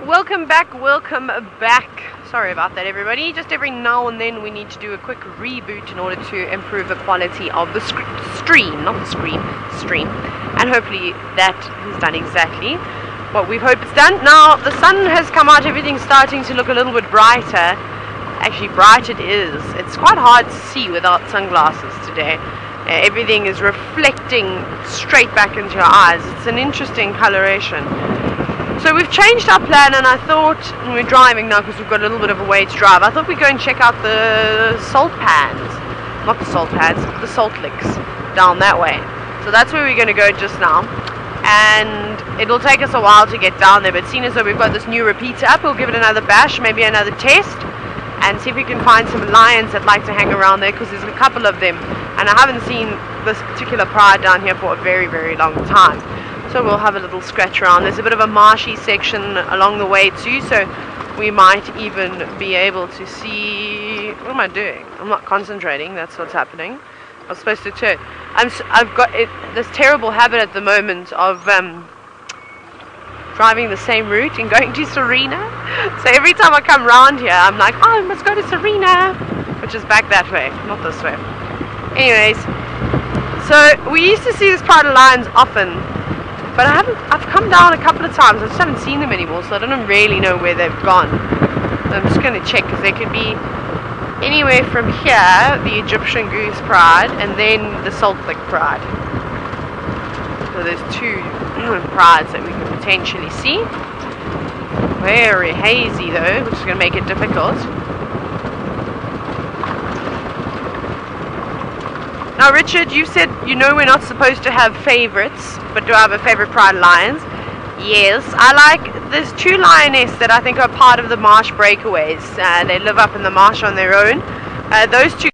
Welcome back. Sorry about that, everybody. Just every now and then we need to do a quick reboot in order to improve the quality of the stream. And hopefully that has done exactly what we hope it's done. Now, the sun has come out. Everything's starting to look a little bit brighter. Actually, bright it is. It's quite hard to see without sunglasses today. Everything is reflecting straight back into your eyes. It's an interesting coloration. So we've changed our plan, and I thought, and we're driving now because we've got a little bit of a way to drive, I thought we'd go and check out the salt pans. Not the salt pans, the salt licks down that way. So that's where we're going to go just now. And it'll take us a while to get down there, but seeing as though we've got this new repeater up, we'll give it another bash, maybe another test, and see if we can find some lions that like to hang around there, because there's a couple of them, and I haven't seen this particular pride down here for a very, very long time. So we'll have a little scratch around. There's a bit of a marshy section along the way too, so we might even be able to see... What am I doing? I'm not concentrating, that's what's happening. I was supposed to turn. I've got this terrible habit at the moment of driving the same route and going to Serena. So every time I come round here, I'm like, oh, I must go to Serena, which is back that way, not this way. Anyways, so we used to see this pride of lions often, but I've come down a couple of times. I just haven't seen them anymore, so I don't really know where they've gone. I'm just going to check, because they could be anywhere from here, the Egyptian goose pride, and then the salt lick pride. So there's two prides that we can potentially see. Very hazy though, which is going to make it difficult. Now, Richard, you said you know we're not supposed to have favorites, but do I have a favorite pride of lions? Yes, I like, there's two lionesses that I think are part of the marsh breakaways. They live up in the marsh on their own. Those two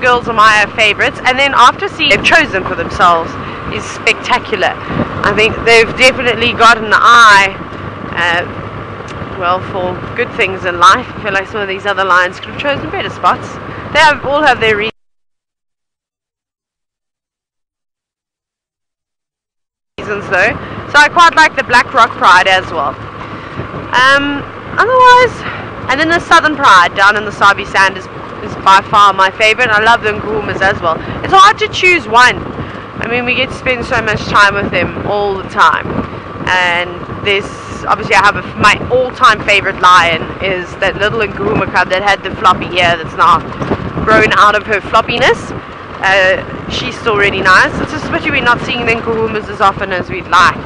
girls are my favorites, and then after seeing they've chosen for themselves is spectacular. I think they've definitely got an eye well, for good things in life. I feel like some of these other lions could have chosen better spots. They all have their reasons though. So I quite like the Black Rock Pride as well. Otherwise, and then the Southern Pride down in the Sabi Sand is by far my favorite. I love the Ngumas as well. It's hard to choose one. I mean, we get to spend so much time with them all the time. And there's obviously, I have my all-time favorite lion is that little Angama cub that had the floppy ear that's now grown out of her floppiness. She's still really nice. It's just especially we're not seeing the Ngumas as often as we'd like.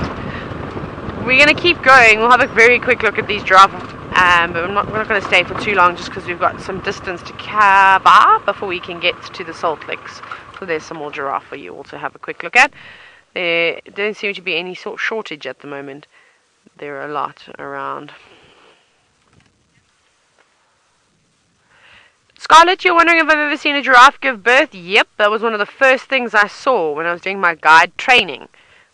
We're going to keep going. We'll have a very quick look at these giraffe, but we're not going to stay for too long, just because we've got some distance to cover before we can get to the salt licks. So there's some more giraffe for you all to have a quick look at. There don't seem to be any sort of shortage at the moment. There are a lot around. Scarlett, you're wondering if I've ever seen a giraffe give birth? Yep, that was one of the first things I saw when I was doing my guide training,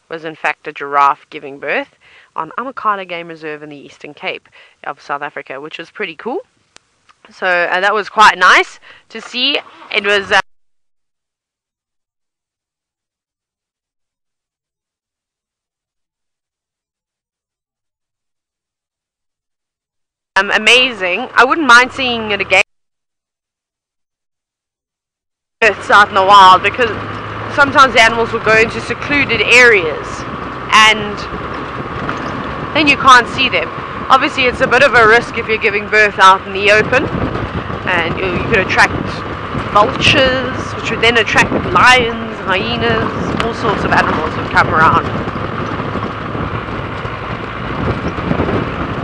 was in fact a giraffe giving birth on Amakhala Game Reserve in the Eastern Cape of South Africa, which was pretty cool. So that was quite nice to see. It was amazing. I wouldn't mind seeing it again. It's out in the wild, because sometimes the animals will go into secluded areas and then you can't see them. Obviously it's a bit of a risk if you're giving birth out in the open, and you could attract vultures, which would then attract lions, hyenas, all sorts of animals would come around.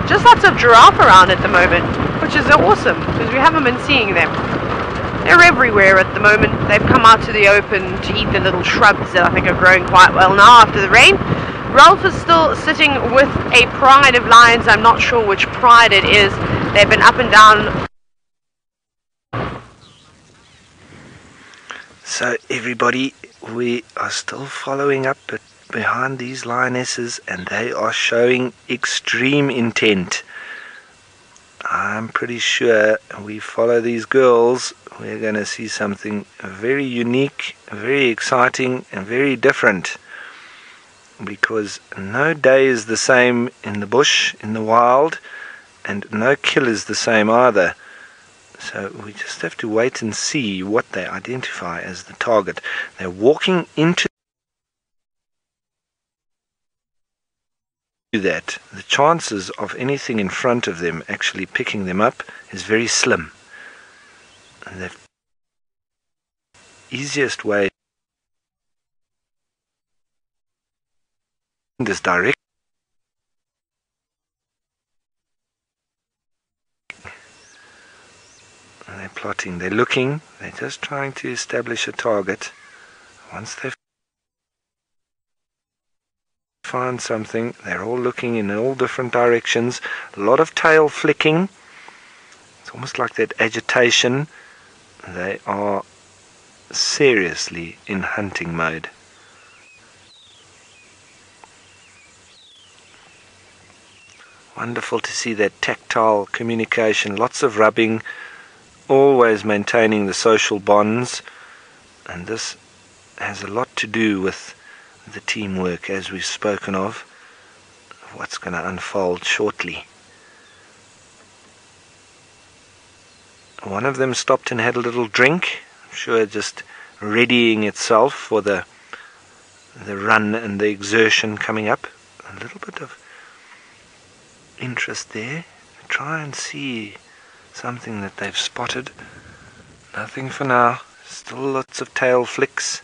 Just lots of giraffe around at the moment, which is awesome, because we haven't been seeing them. They're everywhere at the moment. They've come out to the open to eat the little shrubs that I think are growing quite well now after the rain. Ralph is still sitting with a pride of lions. I'm not sure which pride it is. They've been up and down. So everybody, we are still following up behind these lionesses, and they are showing extreme intent. I'm pretty sure we follow these girls, we're going to see something very unique, very exciting and very different. because no day is the same in the bush, in the wild, and no kill is the same either. So we just have to wait and see what they identify as the target. They're walking into that. The chances of anything in front of them actually picking them up is very slim. And the easiest way in this direction they're plotting, they're looking, they're just trying to establish a target. Once they find something, they're all looking in all different directions. A lot of tail flicking. It's almost like that agitation. They are seriously in hunting mode. Wonderful to see that tactile communication, lots of rubbing, always maintaining the social bonds, and this has a lot to do with the teamwork, as we've spoken of what's going to unfold shortly. One of them stopped and had a little drink, I'm sure just readying itself for the run and the exertion coming up. A little bit of interest there. Try and see something that they've spotted. Nothing for now. Still lots of tail flicks.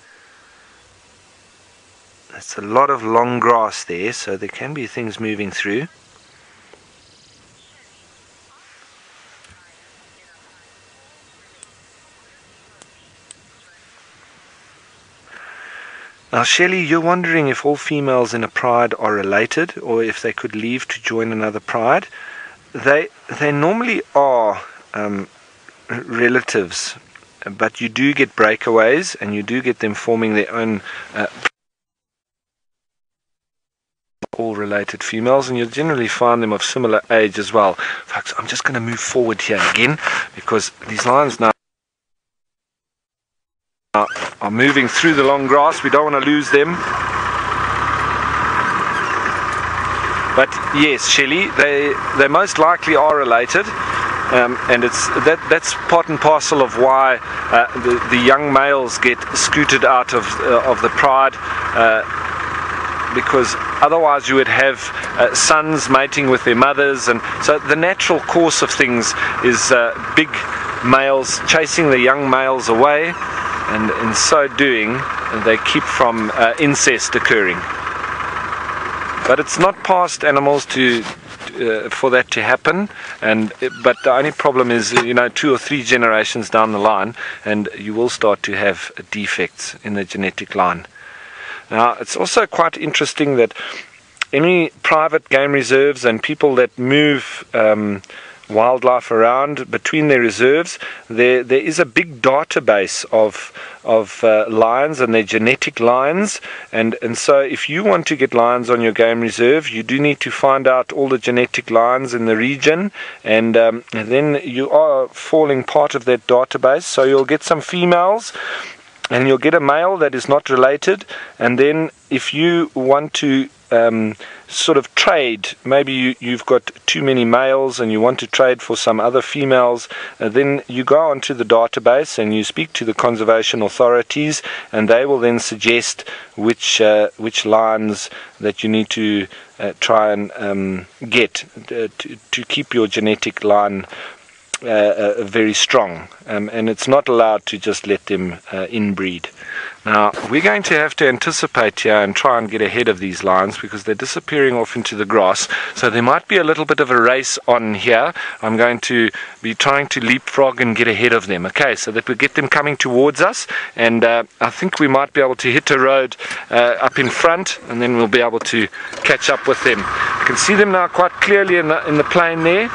It's a lot of long grass there, so there can be things moving through. Now Shelley, you're wondering if all females in a pride are related, or if they could leave to join another pride. They normally are relatives, but you do get breakaways, and you do get them forming their own all related females, and you'll generally find them of similar age as well. Folks, I'm just going to move forward here again, because these lions now are moving through the long grass. We don't want to lose them. But yes, Shelley, they most likely are related, and that's part and parcel of why the young males get scooted out of the pride, because otherwise you would have sons mating with their mothers, and so the natural course of things is big males chasing the young males away, and in so doing they keep from incest occurring. But it's not past animals for that to happen, but the only problem is, 2 or 3 generations down the line, and you will start to have defects in the genetic line. Now, it's also quite interesting that any private game reserves and people that move wildlife around between their reserves, there is a big database of lions and their genetic lines, and so if you want to get lions on your game reserve, you do need to find out all the genetic lines in the region, and then you are forming part of that database. So you'll get some females, and you'll get a male that is not related, and then if you want to sort of trade, maybe you've got too many males and you want to trade for some other females, then you go onto the database and you speak to the conservation authorities, and they will then suggest which lions that you need to try and get to keep your genetic line very strong, and it's not allowed to just let them inbreed. Now, we're going to have to anticipate here and try and get ahead of these lions, because they're disappearing off into the grass, so there might be a little bit of a race on here. I'm going to be trying to leapfrog and get ahead of them, okay, so that we get them coming towards us, and I think we might be able to hit a road up in front, and then we'll be able to catch up with them. You can see them now quite clearly in the plain there.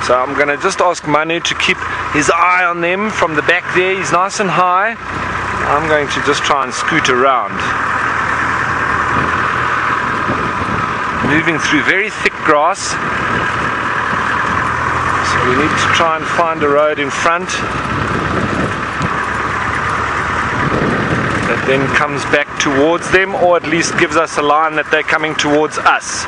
So I'm going to just ask Manu to keep his eye on them from the back there. He's nice and high. I'm going to just try and scoot around. Moving through very thick grass. So we need to try and find a road in front that then comes back towards them, or at least gives us a line that they're coming towards us.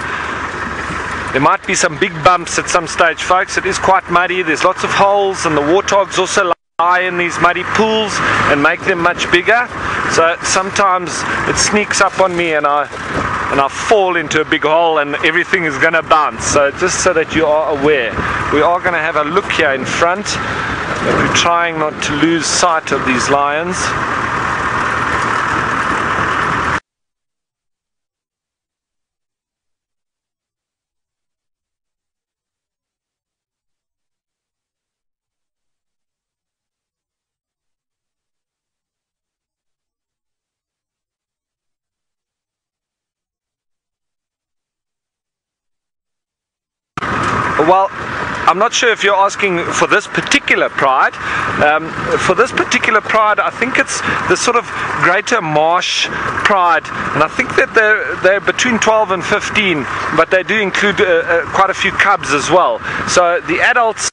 There might be some big bumps at some stage, folks. It is quite muddy, there's lots of holes, and the warthogs also lie in these muddy pools and make them much bigger. So sometimes it sneaks up on me and I fall into a big hole and everything is going to bounce. So just so that you are aware, we are going to have a look here in front, but we're trying not to lose sight of these lions. Well, I'm not sure if you're asking for this particular pride. For this particular pride, I think it's the sort of greater marsh pride, and I think that they're between 12 and 15, but they do include quite a few cubs as well. So the adults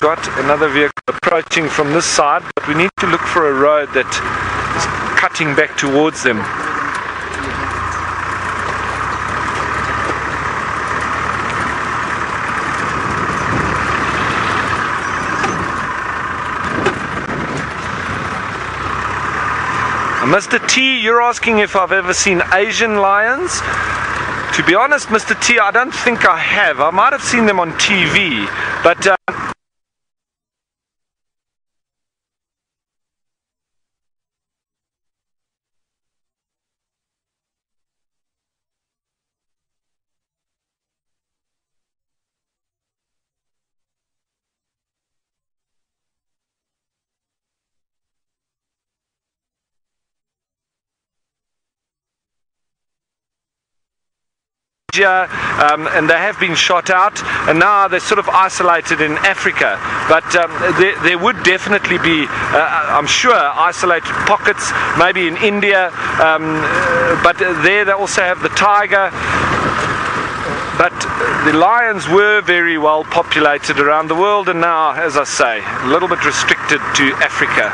got another vehicle approaching from this side, but we need to look for a road that is cutting back towards them. Mr. T, you're asking if I've ever seen Asian lions. To be honest, Mr. T, I don't think I have. I might have seen them on TV, but and they have been shot out, and now they're sort of isolated in Africa, but there would definitely be, I'm sure, isolated pockets, maybe in India, but there they also have the tiger. But the lions were very well populated around the world, and now, as I say, a little bit restricted to Africa.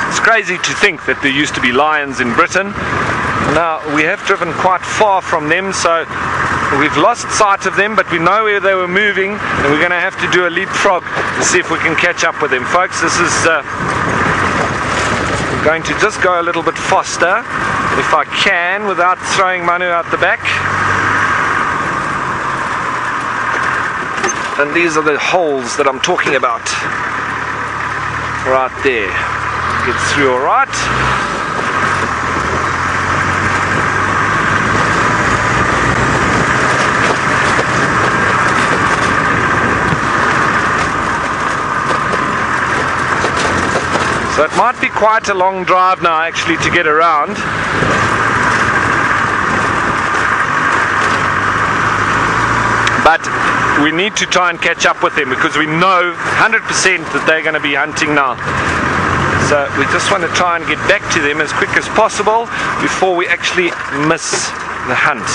It's crazy to think that there used to be lions in Britain. Now, we have driven quite far from them, so we've lost sight of them, but we know where they were moving, and we're going to have to do a leapfrog to see if we can catch up with them. Folks, this is I'm going to just go a little bit faster, if I can, without throwing Manu out the back. And these are the holes that I'm talking about. Right there. Get through all right. So it might be quite a long drive now actually to get around. But we need to try and catch up with them because we know 100% that they're going to be hunting now. So we just want to try and get back to them as quick as possible before we actually miss the hunt.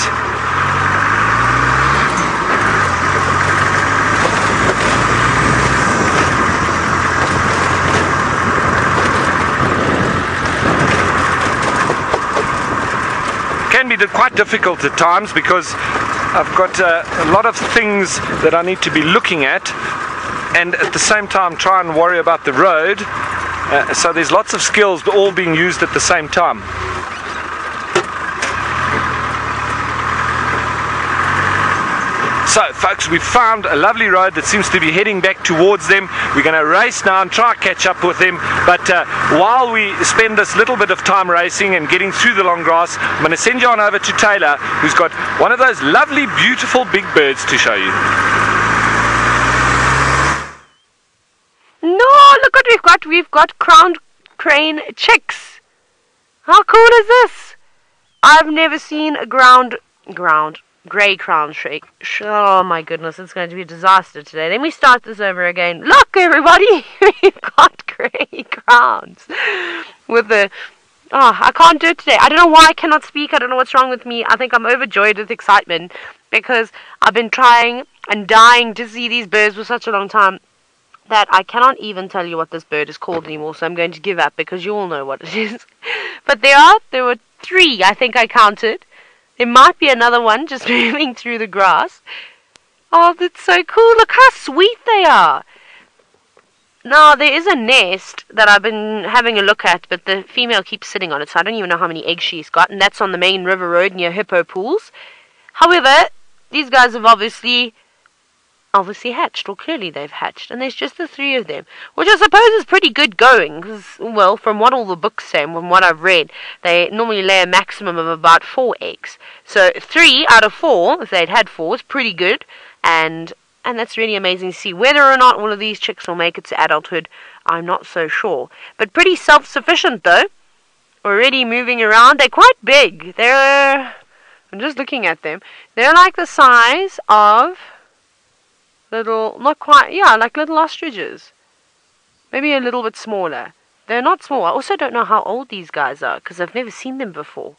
Can be quite difficult at times because I've got a lot of things that I need to be looking at, and at the same time try and worry about the road, so there's lots of skills all being used at the same time. So folks, we've found a lovely road that seems to be heading back towards them. We're going to race now and try and catch up with them, but while we spend this little bit of time racing and getting through the long grass, I'm going to send you on over to Taylor, who's got one of those lovely beautiful big birds to show you. what? We've got crowned crane chicks. How cool is this? I've never seen a grey crown shrike. Oh my goodness, it's going to be a disaster today. Let me start this over again. Look, everybody, we've got grey crowns with the. Oh, I can't do it today. I don't know why I cannot speak. I don't know what's wrong with me. I think I'm overjoyed with excitement because I've been trying and dying to see these birds for such a long time that I cannot even tell you what this bird is called anymore, so I'm going to give up because you all know what it is. But there were 3, I think I counted. There might be another one just moving through the grass. Oh, that's so cool. Look how sweet they are. Now, there is a nest that I've been having a look at, but the female keeps sitting on it, so I don't even know how many eggs she's got, and that's on the main river road near hippo pools. However, these guys have obviously hatched, or clearly they've hatched, and there's just the 3 of them, which I suppose is pretty good going, because, well, from what all the books say and from what I've read, they normally lay a maximum of about 4 eggs. So 3 out of 4, if they'd had 4, is pretty good, and that's really amazing to see. Whether or not all of these chicks will make it to adulthood, I'm not so sure. But pretty self-sufficient, though. Already moving around. They're quite big. I'm just looking at them. They're like the size of little, not quite, yeah, like little ostriches. Maybe a little bit smaller. They're not small. I also don't know how old these guys are, because I've never seen them before.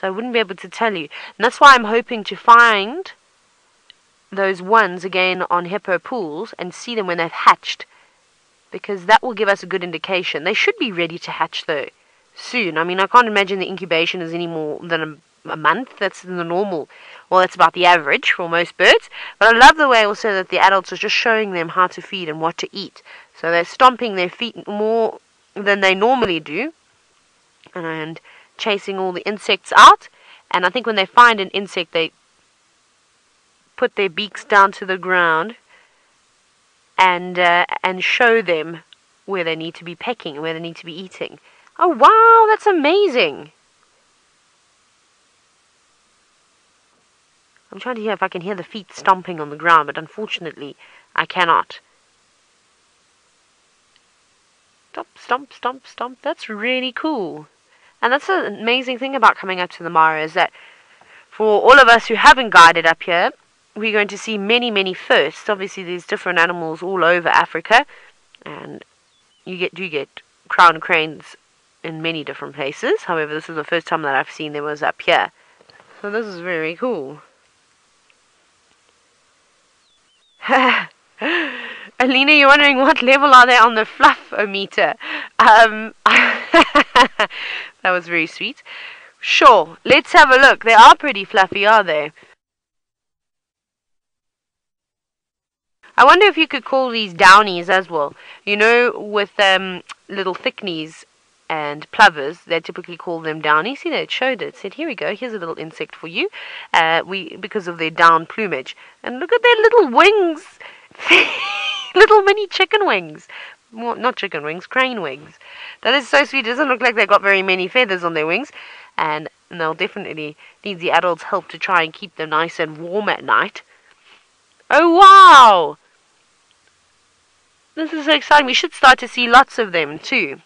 So I wouldn't be able to tell you. And that's why I'm hoping to find those ones again on hippo pools and see them when they've hatched, because that will give us a good indication. They should be ready to hatch though soon. I mean, I can't imagine the incubation is any more than a month. That's the normal, well, that's about the average for most birds. But I love the way also that the adults are just showing them how to feed and what to eat, so they're stomping their feet more than they normally do and chasing all the insects out. And I think when they find an insect, they put their beaks down to the ground and show them where they need to be pecking, where they need to be eating. Oh wow, that's amazing. I'm trying to hear if I can hear the feet stomping on the ground, but unfortunately I cannot. Stomp, stomp, stomp, stomp. That's really cool. And that's the amazing thing about coming up to the Mara, is that for all of us who haven't guided up here, we're going to see many, many firsts. Obviously, there's different animals all over Africa, and you do get crowned cranes in many different places. However, this is the first time that I've seen them was up here. So this is very cool. Alina, you're wondering what level are they on the fluff-o-meter? That was very sweet. Sure, let's have a look. They are pretty fluffy, are they? I wonder if you could call these downies as well. You know, with little thickneys and plovers, they typically call them downies. See, it showed it. It said, here we go, here's a little insect for you. Because of their down plumage. And look at their little wings. Little mini chicken wings. Well, not chicken wings, crane wings. That is so sweet. It doesn't look like they've got very many feathers on their wings. And they'll definitely need the adults' help to try and keep them nice and warm at night. Oh, wow! This is so exciting. We should start to see lots of them too.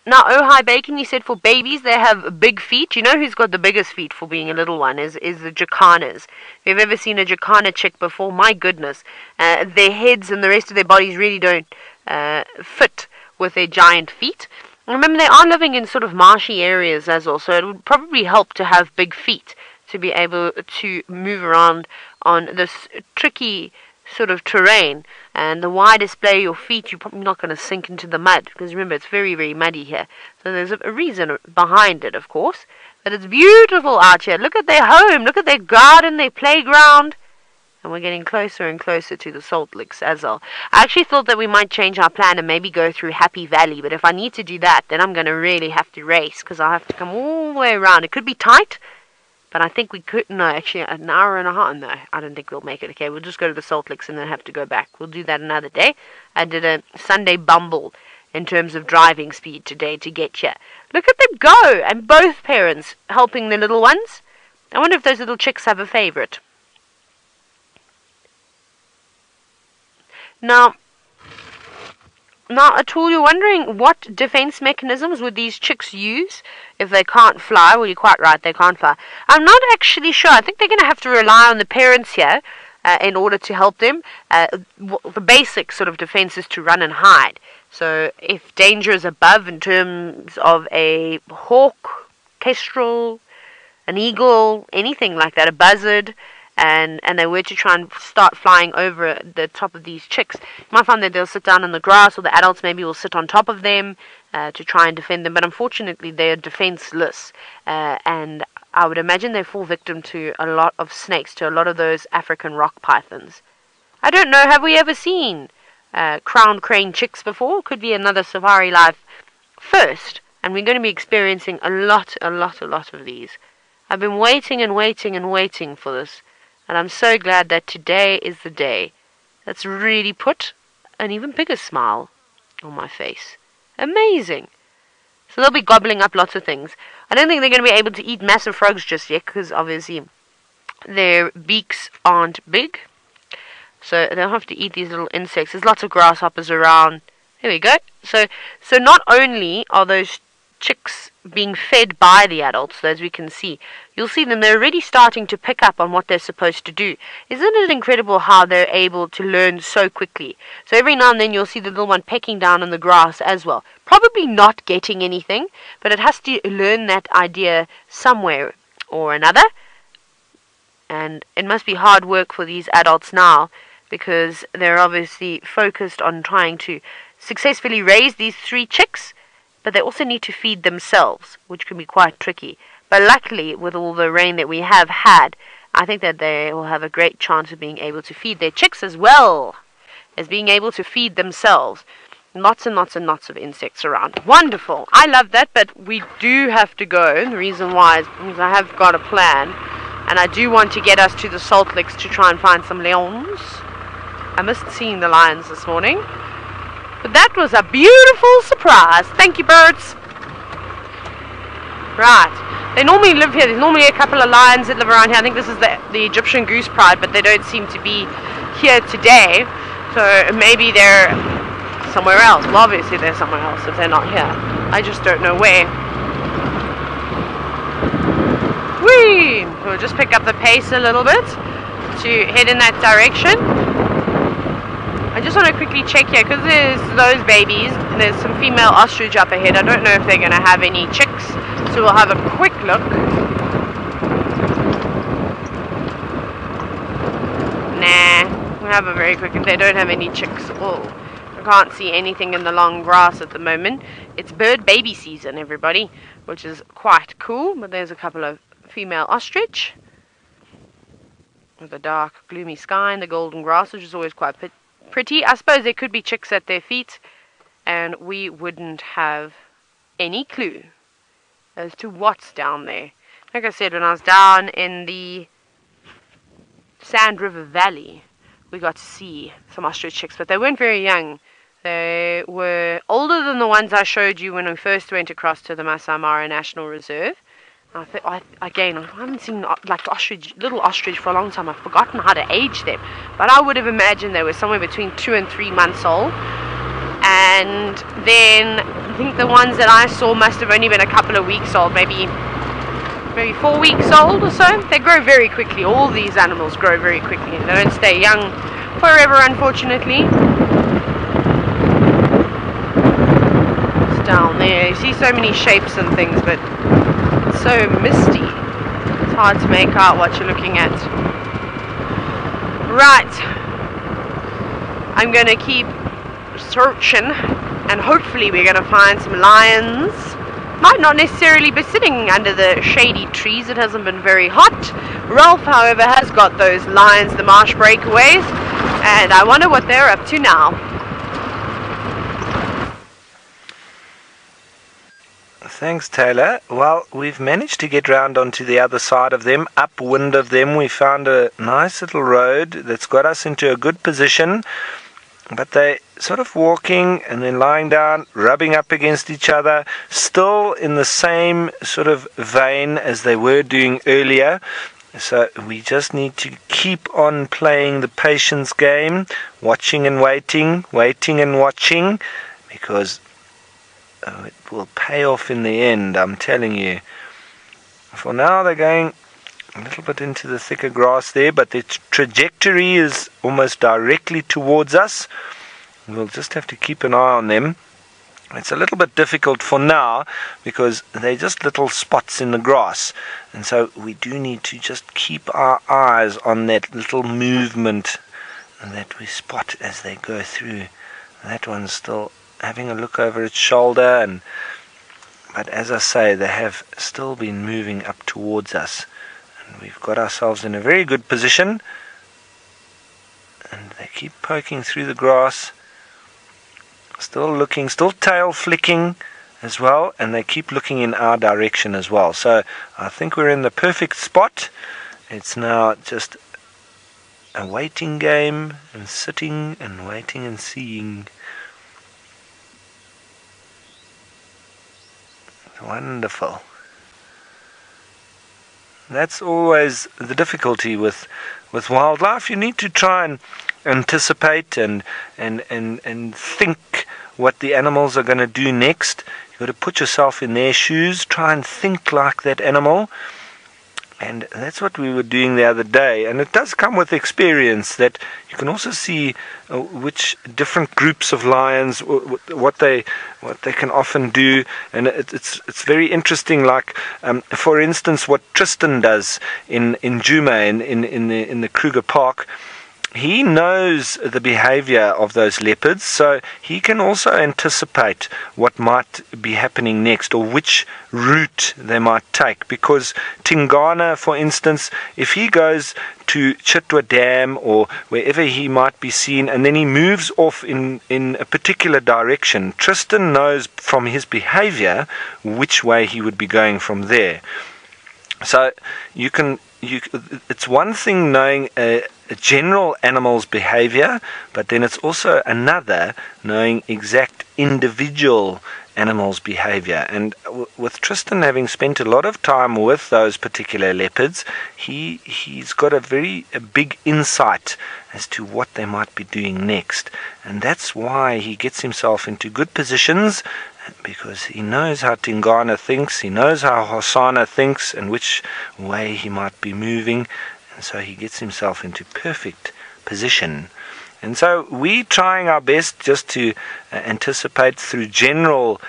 Now, oh hi Bacon, you said for babies they have big feet. You know who's got the biggest feet for being a little one is the jacanas. If you've ever seen a jacana chick before, my goodness, their heads and the rest of their bodies really don't fit with their giant feet. Remember, they are living in sort of marshy areas as well, so it would probably help to have big feet to be able to move around on this tricky sort of terrain. And the wider display your feet, you're probably not going to sink into the mud, because remember, it's very, very muddy here. So there's a reason behind it, of course. But it's beautiful out here. Look at their home, look at their garden, their playground. And we're getting closer and closer to the salt licks as well. I actually thought that we might change our plan and maybe go through Happy Valley, but if I need to do that, then I'm going to really have to race, because I'll have to come all the way around. It could be tight, but I think we could, no, actually an hour and a half, no, I don't think we'll make it. Okay, we'll just go to the salt licks and then have to go back. We'll do that another day. I did a Sunday bumble in terms of driving speed today to get here. Look at them go, and both parents helping the little ones. I wonder if those little chicks have a favorite. Now, Atul, you're wondering what defense mechanisms would these chicks use if they can't fly? Well, you're quite right, they can't fly. I'm not actually sure. I think they're going to have to rely on the parents here in order to help them. The basic sort of defense is to run and hide. So if danger is above in terms of a hawk, kestrel, an eagle, anything like that, a buzzard, and they were to try and start flying over the top of these chicks, you might find that they'll sit down in the grass, or the adults maybe will sit on top of them to try and defend them. But unfortunately, they're defenseless, and I would imagine they fall victim to a lot of snakes, to a lot of those African rock pythons. I don't know, have we ever seen crowned crane chicks before? Could be another safari life first, and we're going to be experiencing a lot of these. I've been waiting and waiting for this. And I'm so glad that today is the day that's really put an even bigger smile on my face. Amazing. So they'll be gobbling up lots of things. I don't think they're going to be able to eat massive frogs just yet, because obviously their beaks aren't big. So they'll have to eat these little insects. There's lots of grasshoppers around. There we go. So not only are those chicks being fed by the adults, as we can see, you'll see them, they're already starting to pick up on what they're supposed to do. Isn't it incredible how they're able to learn so quickly? So every now and then you'll see the little one pecking down in the grass as well, probably not getting anything, but it has to learn that idea somewhere or another. And it must be hard work for these adults now, because they're obviously focused on trying to successfully raise these 3 chicks, but they also need to feed themselves, which can be quite tricky. But luckily, with all the rain that we have had, I think that they will have a great chance of being able to feed their chicks as well as being able to feed themselves. Lots and lots of insects around. Wonderful. I love that, but we do have to go. The reason why is because I have got a plan, and I do want to get us to the salt licks to try and find some lions. I missed seeing the lions this morning. But that was a beautiful surprise. Thank you, birds. Right. They normally live here. There's normally a couple of lions that live around here. I think this is the Egyptian goose pride, but they don't seem to be here today. So maybe they're somewhere else. Well, obviously they're somewhere else if they're not here. I just don't know where. Whee! We'll just pick up the pace a little bit to head in that direction. I just want to quickly check here, because there's those babies, and there's some female ostrich up ahead. I don't know if they're going to have any chicks, so we'll have a quick look. Nah, we'll have a very quick, if they don't have any chicks. Oh, I can't see anything in the long grass at the moment. It's bird baby season, everybody, which is quite cool, but there's a couple of female ostrich with a dark, gloomy sky and the golden grass, which is always quite pretty. I suppose there could be chicks at their feet, and we wouldn't have any clue as to what's down there. Like I said, when I was down in the Sand River Valley, we got to see some ostrich chicks, but they weren't very young. They were older than the ones I showed you when we first went across to the Masai Mara National Reserve. I haven't seen like little ostrich for a long time. I've forgotten how to age them, but I would have imagined they were somewhere between 2 and 3 months old. And then I think the ones that I saw must have only been a couple of weeks old, maybe 4 weeks old or so. They grow very quickly. All these animals grow very quickly. They don't stay young forever, unfortunately. It's down there. You see so many shapes and things, but so misty. It's hard to make out what you're looking at. Right. I'm going to keep searching, and hopefully we're going to find some lions. Might not necessarily be sitting under the shady trees. It hasn't been very hot. Ralph, however, has got those lions, the marsh breakaways, and I wonder what they're up to now. Thanks, Taylor. Well, we've managed to get round onto the other side of them, upwind of them. We found a nice little road that's got us into a good position, but they sort of walking and then lying down, rubbing up against each other, still in the same sort of vein as they were doing earlier. So we just need to keep on playing the patience game, watching and waiting, waiting and watching, because it will pay off in the end, I'm telling you. For now they're going a little bit into the thicker grass there, but the trajectory is almost directly towards us. We'll just have to keep an eye on them. It's a little bit difficult for now because they're just little spots in the grass, and so we do need to just keep our eyes on that little movement that we spot as they go through. That one's still having a look over its shoulder, but as I say, they have still been moving up towards us, and we've got ourselves in a very good position, and they keep poking through the grass. Still looking, still tail flicking as well, and they keep looking in our direction as well. So I think we're in the perfect spot. It's now just a waiting game, and sitting and waiting and seeing. Wonderful. That's always the difficulty with wildlife. You need to try and anticipate and think what the animals are going to do next. You've got to put yourself in their shoes, try and think like that animal. And that's what we were doing the other day. And it does come with experience that you can also see which different groups of lions, what they can often do. And it's very interesting. Like for instance, what Tristan does in Djuma in the Kruger Park. He knows the behavior of those leopards, so he can also anticipate what might be happening next, or which route they might take. Because Tingana, for instance, if he goes to Chitwa Dam or wherever he might be seen, and then he moves off in a particular direction, Tristan knows from his behavior which way he would be going from there. So it's one thing knowing a general animal's behavior, but then it's also another knowing exact individual animal's behavior. And with Tristan having spent a lot of time with those particular leopards, he's got a big insight as to what they might be doing next. And that's why he gets himself into good positions, because he knows how Tingana thinks, he knows how Hosana thinks, and which way he might be moving, and so he gets himself into perfect position. And so we're trying our best just to anticipate through general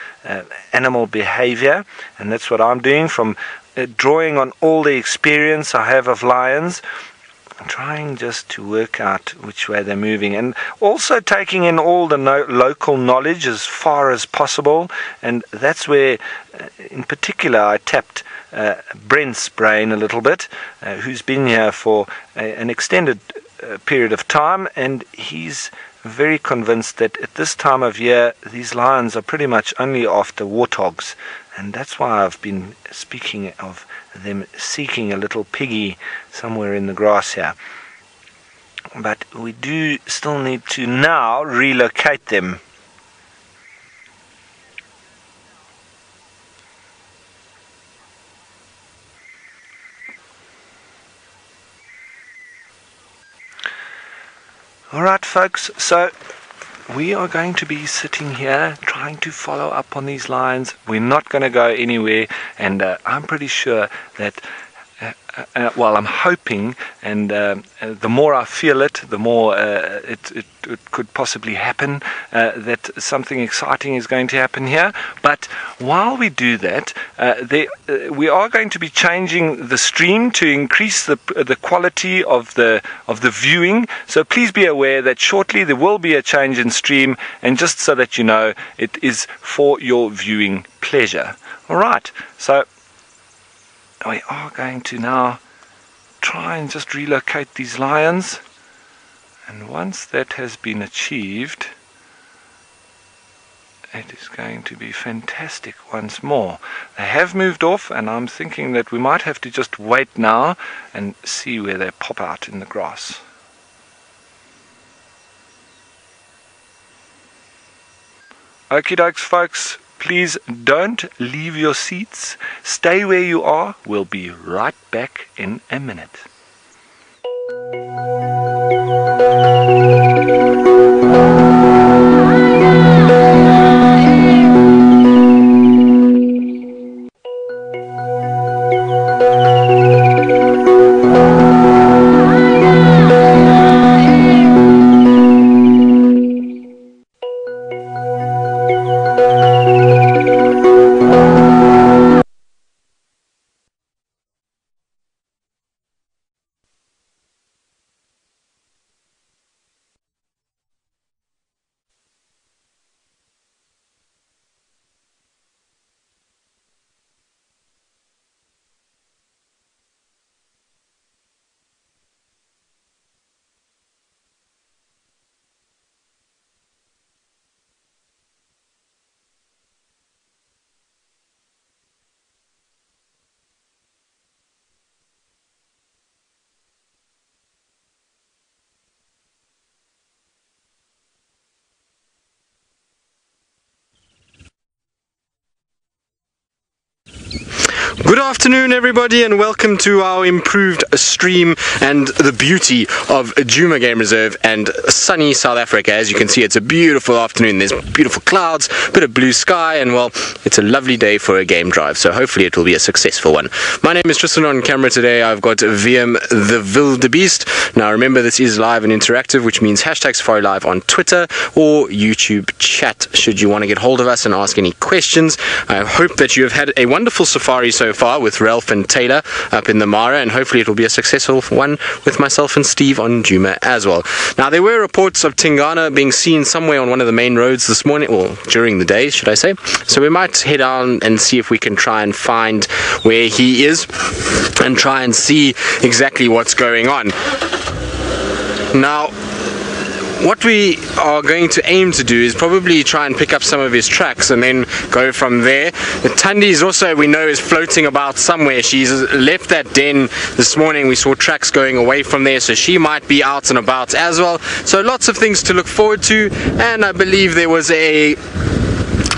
animal behavior, and that's what I'm doing, from drawing on all the experience I have of lions, trying just to work out which way they're moving, and also taking in all the local knowledge as far as possible. And that's where in particular I tapped Brent's brain a little bit, who's been here for an extended period of time, and he's very convinced that at this time of year these lions are pretty much only after warthogs, and that's why I've been speaking of them seeking a little piggy somewhere in the grass here. But we do still need to now relocate them. Alright folks, so we are going to be sitting here trying to follow up on these lions. We're not going to go anywhere, and I'm pretty sure that well, I'm hoping, and the more I feel it, the more it could possibly happen, that something exciting is going to happen here. But while we do that, we are going to be changing the stream to increase the quality of the viewing. So please be aware that shortly there will be a change in stream, and just so that you know, it is for your viewing pleasure. All right, so we are going to now try and just relocate these lions, and once that has been achieved, it is going to be fantastic once more. They have moved off, and I'm thinking that we might have to just wait now and see where they pop out in the grass. Okie dokes folks, Please don't leave your seats. Stay where you are. We'll be right back in a minute. Good afternoon everybody, and welcome to our improved stream and the beauty of Djuma Game Reserve and sunny South Africa. As you can see, it's a beautiful afternoon. There's beautiful clouds, a bit of blue sky, and well, it's a lovely day for a game drive, so hopefully it will be a successful one. My name is Tristan. On camera today I've got VM the Wildebeest. Now remember, this is live and interactive, which means hashtag Safari Live on Twitter or YouTube chat should you want to get hold of us and ask any questions. I hope that you have had a wonderful safari so far with Ralph and Taylor up in the Mara, and hopefully it will be a successful one with myself and Steve on Djuma as well. Now there were reports of Tingana being seen somewhere on one of the main roads this morning, or during the day should I say, so we might head on and see if we can try and find where he is and try and see exactly what's going on. Now what we are going to aim to do is probably try and pick up some of his tracks and then go from there. The Tundi is also, we know, is floating about somewhere. She's left that den this morning. We saw tracks going away from there, so she might be out and about as well. So lots of things to look forward to, and I believe there was a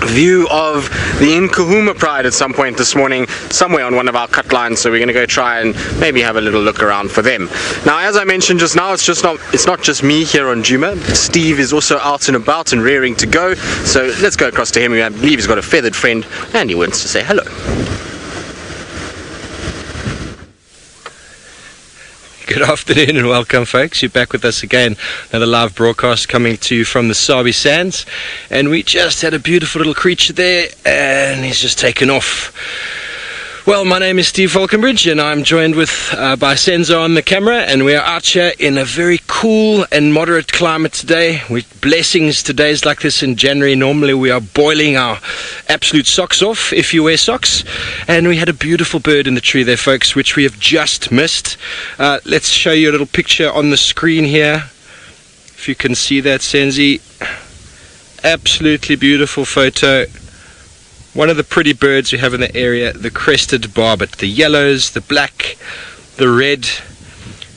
view of the Nkahuma Pride at some point this morning somewhere on one of our cut lines, so we're going to go try and maybe have a little look around for them. Now, as I mentioned just now, it's not just me here on Djuma. Steve is also out and about and rearing to go, so let's go across to him. I believe he's got a feathered friend and he wants to say hello. Good afternoon and welcome, folks. You're back with us again. Another live broadcast coming to you from the Sabi sands, and we just had a beautiful little creature there and he's just taken off. Well, my name is Steve Falconbridge and I'm joined by Senzo on the camera, and we are out here in a very cool and moderate climate today. With blessings to days like this in January. Normally we are boiling our absolute socks off if you wear socks, and we had a beautiful bird in the tree there, folks, which we have just missed. Let's show you a little picture on the screen here, if you can see that, Senzi. Absolutely beautiful photo. One of the pretty birds we have in the area, the crested barbet, the yellows, the black, the red,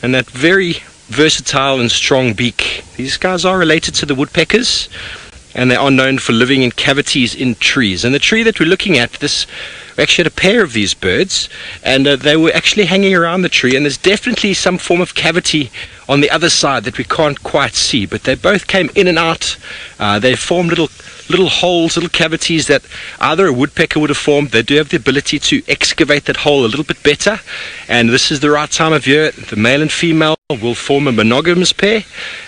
and that very versatile and strong beak. These guys are related to the woodpeckers, and they are known for living in cavities in trees. And the tree that we're looking at, we actually had a pair of these birds, and they were actually hanging around the tree, and there's definitely some form of cavity on the other side that we can't quite see, but they both came in and out. They formed little holes, little cavities that either a woodpecker would have formed. They do have the ability to excavate that hole a little bit better, and this is the right time of year. The male and female will form a monogamous pair,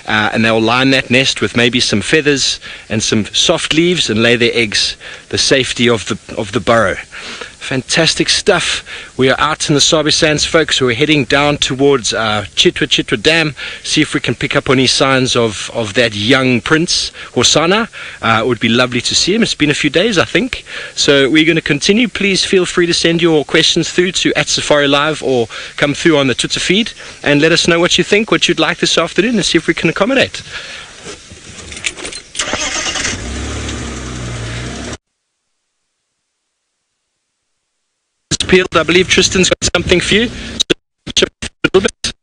and they'll line that nest with maybe some feathers and some soft leaves and lay their eggs. The safety of the burrow. Fantastic stuff. We are out in the Sabi sands, folks. We're heading down towards Chitwa Dam, see if we can pick up any signs of that young prince, Hosana. It would be lovely to see him. It's been a few days, I think. So we're going to continue. Please feel free to send your questions through to @SafariLive or come through on the Twitter feed and let us know what you think, what you'd like this afternoon, and see if we can accommodate. Peeled. I believe Tristan's got something for you. So, a little bit.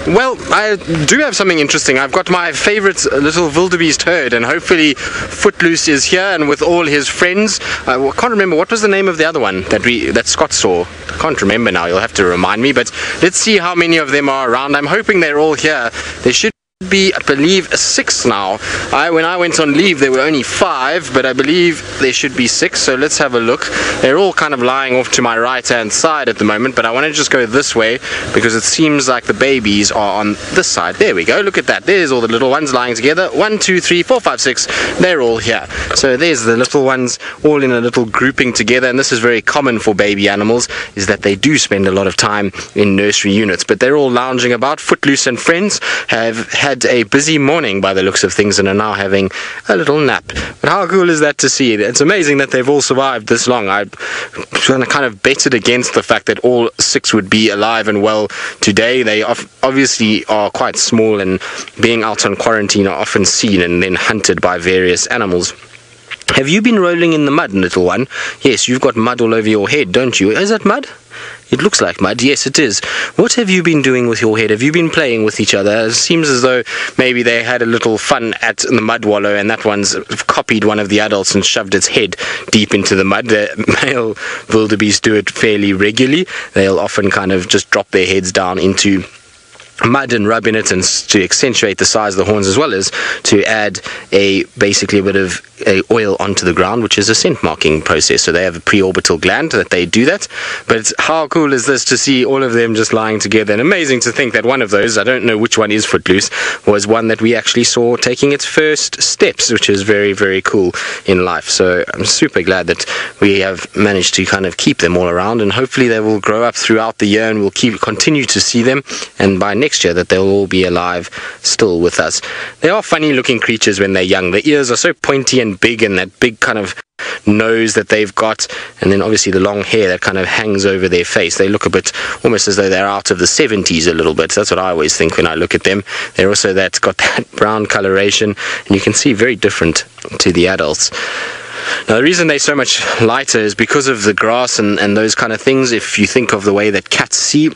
Well, I do have something interesting. I've got my favorite little wildebeest herd, and hopefully Footloose is here and with all his friends. I can't remember, what was the name of the other one that Scott saw? I can't remember now, you'll have to remind me, but let's see how many of them are around. I'm hoping they're all here. There should be, I believe, 6 now. When I went on leave there were only 5, but I believe there should be 6, so let's have a look. They're all kind of lying off to my right hand side at the moment, but I want to just go this way because it seems like the babies are on this side. There we go, look at that, there's all the little ones lying together. 1, 2, 3, 4, 5, 6, they're all here. So there's the little ones all in a little grouping together, and this is very common for baby animals, is that they do spend a lot of time in nursery units, but they're all lounging about. Footloose and friends have had a busy morning by the looks of things and are now having a little nap. But how cool is that to see? It's amazing that they've all survived this long. I kind of betted against the fact that all 6 would be alive and well today. They obviously are quite small, and being out on quarantine are often seen and then hunted by various animals. Have you been rolling in the mud, little one? Yes, you've got mud all over your head, don't you? Is that mud? It looks like mud. Yes, it is. What have you been doing with your head? Have you been playing with each other? It seems as though maybe they had a little fun at the mud wallow, and that one's copied one of the adults and shoved its head deep into the mud. The male wildebeest do it fairly regularly. They'll often kind of just drop their heads down into mud and rub in it, and to accentuate the size of the horns, as well as to add basically a bit of oil onto the ground, which is a scent marking process. So they have a preorbital gland that they do that. But how cool is this to see all of them just lying together, and amazing to think that one of those, I don't know which one is Footloose, was one that we actually saw taking its first steps, which is very, very cool in life. So I'm super glad that we have managed to kind of keep them all around, and hopefully they will grow up throughout the year and we'll continue to see them, and by next year that they'll all be alive still with us. They are funny looking creatures when they're young. The ears are so pointy and big, and that big kind of nose that they've got, and then obviously the long hair that kind of hangs over their face. They look a bit almost as though they're out of the 70s a little bit. That's what I always think when I look at them. They're also got that brown coloration, and you can see very different to the adults. Now, the reason they're so much lighter is because of the grass and those kind of things. If you think of the way that cats see,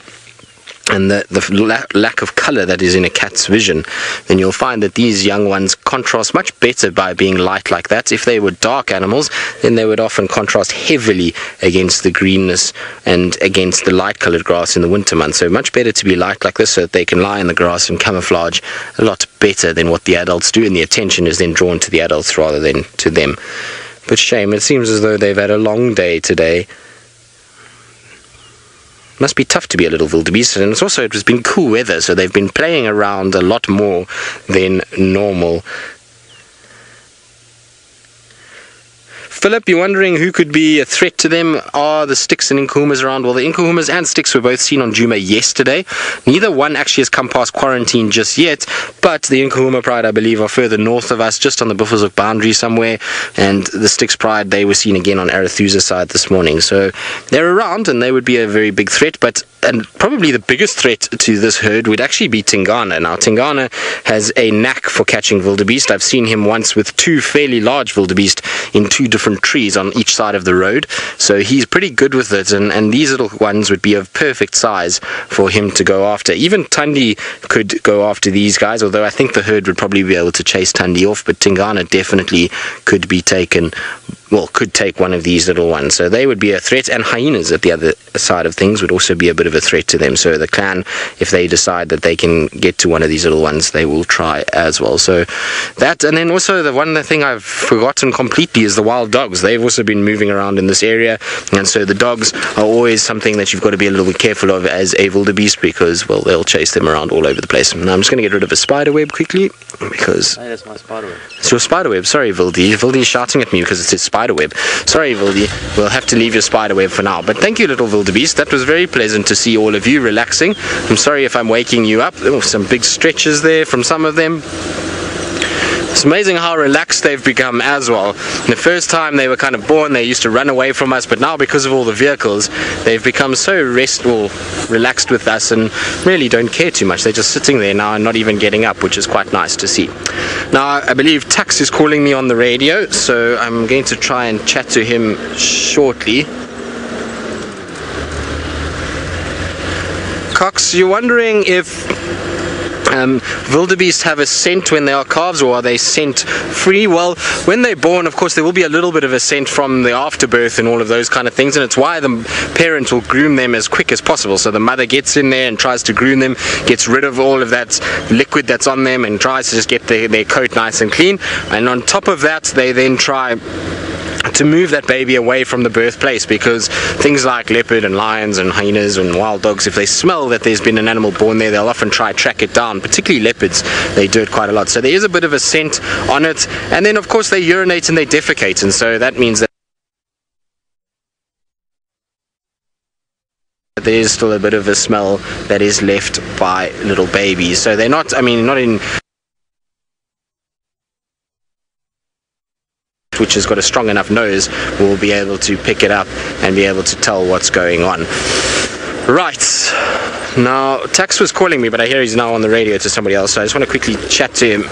and the lack of color that is in a cat's vision, then you'll find that these young ones contrast much better by being light like that. If they were dark animals, then they would often contrast heavily against the greenness and against the light colored grass in the winter months. So much better to be light like this, so that they can lie in the grass and camouflage a lot better than what the adults do, and the attention is then drawn to the adults rather than to them. But shame, it seems as though they've had a long day today. Must be tough to be a little wildebeest, and it has been cool weather, so they've been playing around a lot more than normal. Philip, you're wondering who could be a threat to them? Are the sticks and inkahumas around? Well, the inkahumas and sticks were both seen on Djuma yesterday. Neither one actually has come past quarantine just yet, but the inkahuma pride, I believe, are further north of us, just on the Buffelshoek boundary somewhere, and the sticks pride, they were seen again on Arethusa side this morning. So they're around, and they would be a very big threat, and probably the biggest threat to this herd would actually be Tingana. Now, Tingana has a knack for catching wildebeest. I've seen him once with 2 fairly large wildebeest in 2 different trees on each side of the road, so he's pretty good with it, and these little ones would be of perfect size for him to go after. Even Tundi could go after these guys, although I think the herd would probably be able to chase Tundi off, but Tingana definitely could be taken, could take one of these little ones. So they would be a threat, and hyenas at the other side of things would also be a bit of a threat to them. So the clan, if they decide that they can get to one of these little ones, they will try as well. So that, and then also the thing I've forgotten completely is the wild dogs. They've also been moving around in this area, and so the dogs are always something that you've got to be a little bit careful of as a wildebeest, because, well, they'll chase them around all over the place. Now I'm just going to get rid of a spider web quickly, because... Hey, that's my spider web. It's your spider web. Sorry, Vildi. Vildi's shouting at me because it's his spider web. Sorry, Vildi. We'll have to leave your spider web for now. But thank you, little wildebeest. That was very pleasant to see all of you relaxing. I'm sorry if I'm waking you up. There were some big stretches there from some of them. It's amazing how relaxed they've become as well. The first time they were kind of born, they used to run away from us, but now because of all the vehicles, they've become so relaxed with us and really don't care too much. They're just sitting there now and not even getting up, which is quite nice to see. Now, I believe Tux is calling me on the radio, so I'm going to try and chat to him shortly. Cox, you're wondering if wildebeest have a scent when they are calves, or are they scent free? Well, when they're born, of course, there will be a little bit of a scent from the afterbirth and all of those kind of things, and it's why the parent will groom them as quick as possible. So the mother gets in there and tries to groom them, gets rid of all of that liquid that's on them, and tries to just get their coat nice and clean. And on top of that, they then try to move that baby away from the birthplace, because things like leopard and lions and hyenas and wild dogs, if they smell that there's been an animal born there, they'll often try to track it down. Particularly leopards, they do it quite a lot. So there is a bit of a scent on it, and then of course they urinate and they defecate, and so that means that there is still a bit of a smell that is left by little babies. So they're not, I mean, not in which has got a strong enough nose, will be able to pick it up and be able to tell what's going on. Right, now Tax was calling me, but I hear he's now on the radio to somebody else, so I just want to quickly chat to him.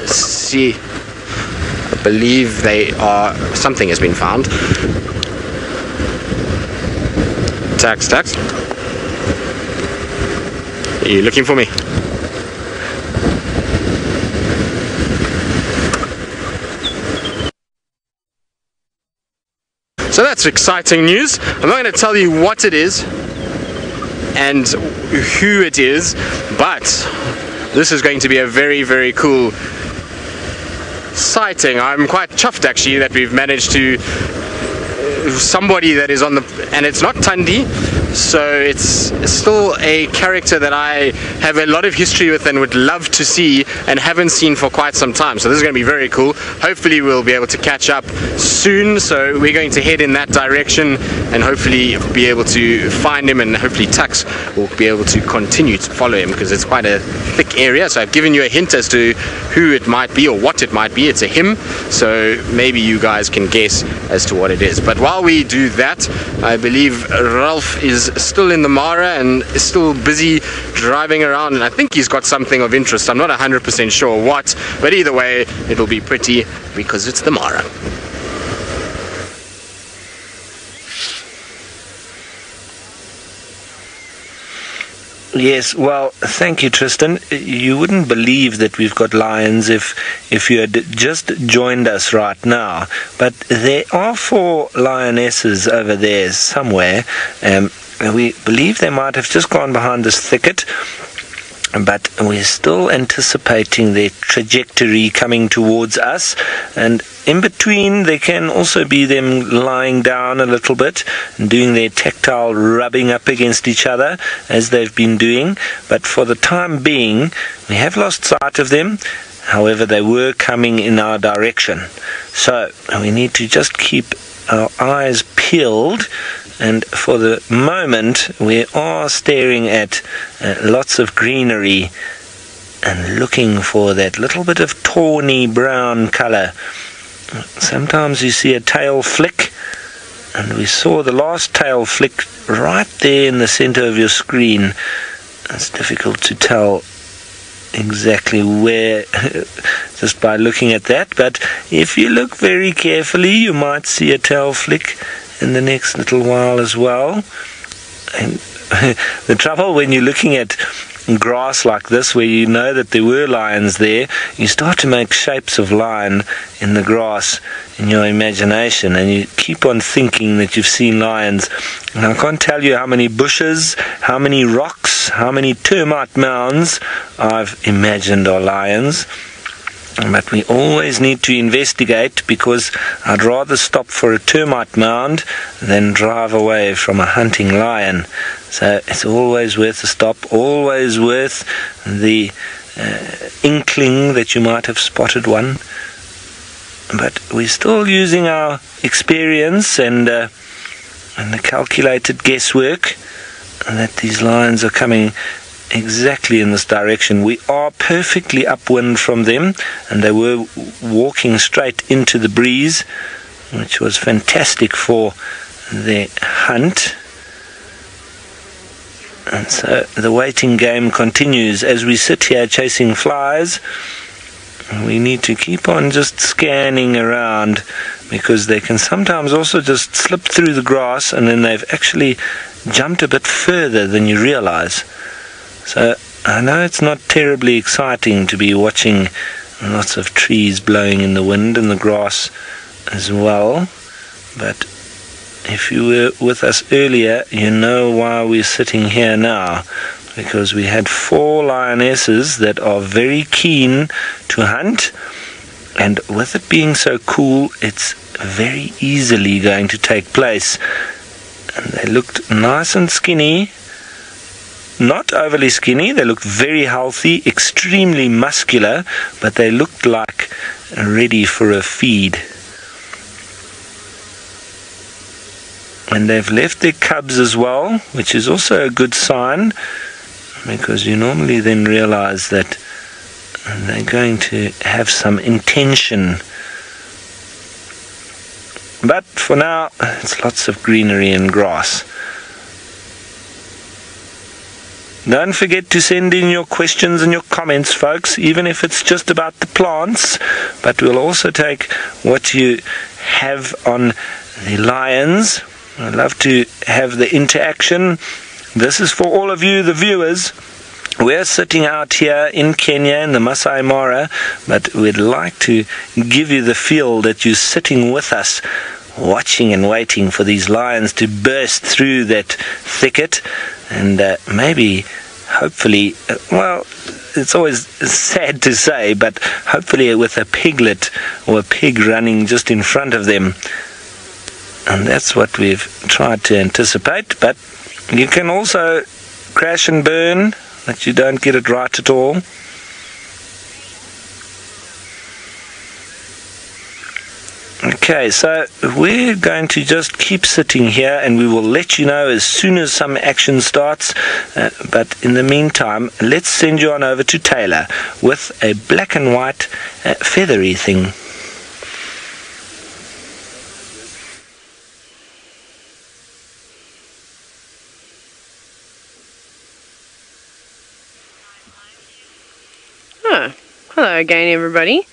See, I believe they are, something has been found. Tax, are you looking for me? So that's exciting news. I'm not going to tell you what it is and who it is, but this is going to be a very, very cool sighting. I'm quite chuffed actually that we've managed to, somebody that is on the, and it's not Tundi, so it's still a character that I have a lot of history with and would love to see and haven't seen for quite some time. So this is going to be very cool. Hopefully we'll be able to catch up soon, so we're going to head in that direction and hopefully be able to find him, and hopefully Tux will be able to continue to follow him, because it's quite a thick area. So I've given you a hint as to who it might be or what it might be. It's a him, so maybe you guys can guess as to what it is. But while we do that, I believe Ralph is still in the Mara and is still busy driving around, and I think he's got something of interest. I'm not 100% sure what, but either way it'll be pretty, because it's the Mara. Yes, well, thank you, Tristan. You wouldn't believe that we've got lions if you had just joined us right now. But there are 4 lionesses over there somewhere. We believe they might have just gone behind this thicket, but we're still anticipating their trajectory coming towards us, and in between there can also be them lying down a little bit and doing their tactile rubbing up against each other as they've been doing. But for the time being we have lost sight of them. However, they were coming in our direction, so we need to just keep our eyes peeled. And for the moment we are staring at lots of greenery and looking for that little bit of tawny brown colour. Sometimes you see a tail flick, and we saw the last tail flick right there in the centre of your screen. It's difficult to tell exactly where just by looking at that, but if you look very carefully you might see a tail flick in the next little while as well. And the trouble when you're looking at grass like this, where you know that there were lions there, you start to make shapes of lion in the grass in your imagination, and you keep on thinking that you've seen lions. And I can't tell you how many bushes, how many rocks, how many termite mounds I've imagined are lions. But we always need to investigate, because I'd rather stop for a termite mound than drive away from a hunting lion. So it's always worth a stop, always worth the inkling that you might have spotted one. But we're still using our experience and the calculated guesswork that these lions are coming exactly in this direction. We are perfectly upwind from them, and they were walking straight into the breeze, which was fantastic for their hunt. And so the waiting game continues. As we sit here chasing flies, we need to keep on just scanning around, because they can sometimes also just slip through the grass, and then they've actually jumped a bit further than you realize. So I know it's not terribly exciting to be watching lots of trees blowing in the wind and the grass as well, but if you were with us earlier, you know why we're sitting here now, because we had 4 lionesses that are very keen to hunt, and with it being so cool, it's very easily going to take place. And they looked nice and skinny, not overly skinny, they looked very healthy, extremely muscular, but they looked like ready for a feed. And they've left their cubs as well, which is also a good sign, because you normally then realize that they're going to have some intention. But for now, it's lots of greenery and grass. Don't forget to send in your questions and your comments, folks, even if it's just about the plants. But we'll also take what you have on the lions. I'd love to have the interaction. This is for all of you, the viewers. We're sitting out here in Kenya in the Masai Mara, but we'd like to give you the feel that you're sitting with us, watching and waiting for these lions to burst through that thicket, and maybe, hopefully, well, it's always sad to say, but hopefully with a piglet or a pig running just in front of them. And that's what we've tried to anticipate, but you can also crash and burn, that you don't get it right at all. Okay, so we're going to just keep sitting here and we will let you know as soon as some action starts, but in the meantime, let's send you on over to Taylor with a black and white feathery thing. Hello again, everybody.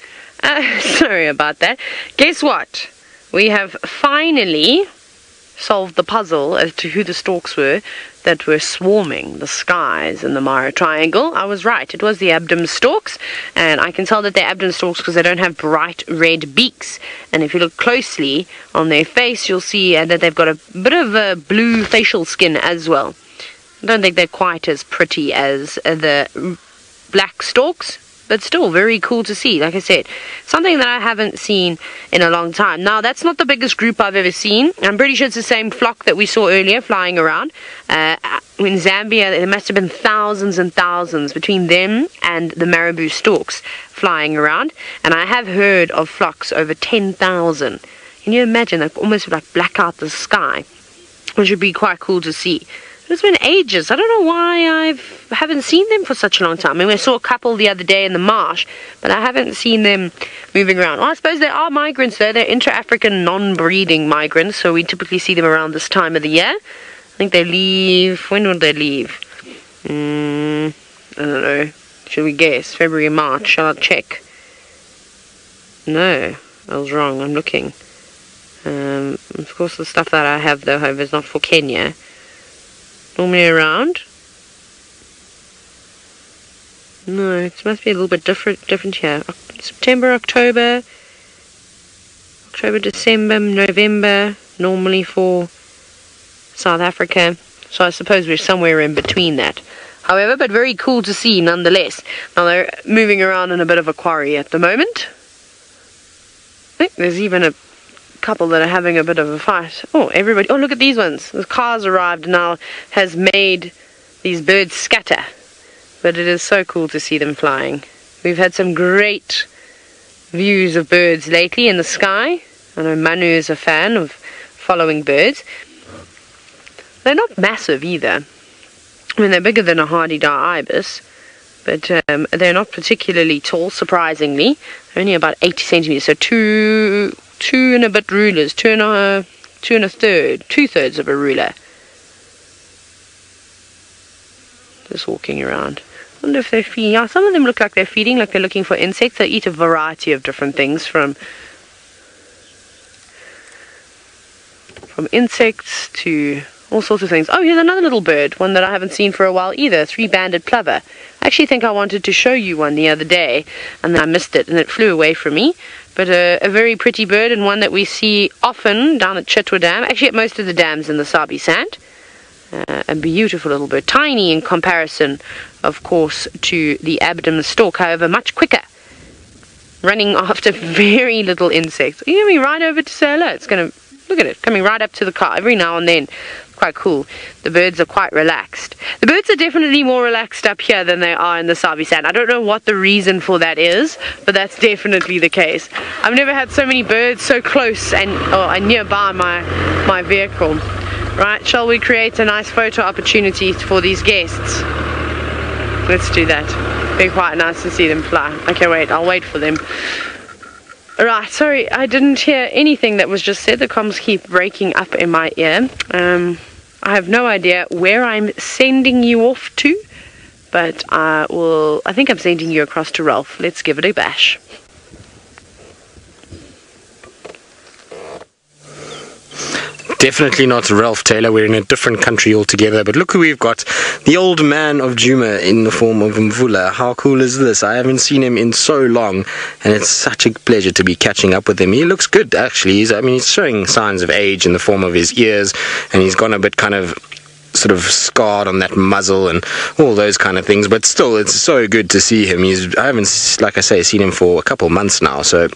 Sorry about that. Guess what? We have finally solved the puzzle as to who the storks were that were swarming the skies in the Mara Triangle. I was right. It was the Abdom storks, and I can tell that they're Abdom storks because they don't have bright red beaks. And if you look closely on their face, you'll see that they've got a bit of a blue facial skin as well. I don't think they're quite as pretty as the black storks, but still very cool to see. Like I said, something that I haven't seen in a long time. Now, that's not the biggest group I've ever seen. I'm pretty sure it's the same flock that we saw earlier flying around. In Zambia, there must have been thousands and thousands between them and the marabou storks flying around. And I have heard of flocks over 10,000. Can you imagine? They almost like black out the sky, which would be quite cool to see. It's been ages. I don't know why I haven't seen them for such a long time. I mean, I saw a couple the other day in the marsh, but I haven't seen them moving around. Well, I suppose they are migrants, though. They're intra-African non-breeding migrants, so we typically see them around this time of the year. I think they leave... When would they leave? I don't know. Should we guess? February, March. Shall I check? No, I was wrong. I'm looking. Of course, the stuff that I have, though, however, is not for Kenya. Normally around. No, it must be a little bit different here. September, October, December, November, normally for South Africa. So I suppose we're somewhere in between that. However, but very cool to see nonetheless. Now they're moving around in a bit of a quarry at the moment. I think there's even a couple that are having a bit of a fight. Oh, everybody. Oh, look at these ones. The car's arrived now, has made these birds scatter. But it is so cool to see them flying. We've had some great views of birds lately in the sky. I know Manu is a fan of following birds. They're not massive either. I mean, they're bigger than a hardy-dar ibis, but they're not particularly tall, surprisingly. They're only about 80 centimeters, so two and a bit rulers, two and a third, 2/3 of a ruler. Just walking around. I wonder if they're feeding. Yeah, some of them look like they're feeding, like they're looking for insects. They eat a variety of different things, from insects to all sorts of things. Oh, here's another little bird, one that I haven't seen for a while either, three-banded plover. I actually think I wanted to show you one the other day, and then I missed it, and it flew away from me. But a very pretty bird, and one that we see often down at Chitwa Dam, actually at most of the dams in the Sabi Sand. A beautiful little bird, tiny in comparison, of course, to the Abdom stork, however, much quicker, running after very little insects. You're going to be right over to say hello. It's going to, look at it, coming right up to the car every now and then. Quite cool. The birds are quite relaxed. The birds are definitely more relaxed up here than they are in the Sabi Sand. I don't know what the reason for that is, but that's definitely the case. I've never had so many birds so close and nearby my vehicle. Right, shall we create a nice photo opportunity for these guests? Let's do that. Be quite nice to see them fly. Okay, wait, I'll wait for them. Right, sorry, I didn't hear anything that was just said. The comms keep breaking up in my ear. I have no idea where I'm sending you off to, but I think I'm sending you across to Ralph. Let's give it a bash. Definitely not Ralph Taylor. We're in a different country altogether. But look who we've got. The old man of Djuma in the form of Mvula. How cool is this? I haven't seen him in so long, and it's such a pleasure to be catching up with him. He looks good, actually. He's showing signs of age in the form of his ears, and he's gone a bit kind of sort of scarred on that muzzle and all those kind of things. But still, it's so good to see him. I haven't, like I say, seen him for a couple of months now, so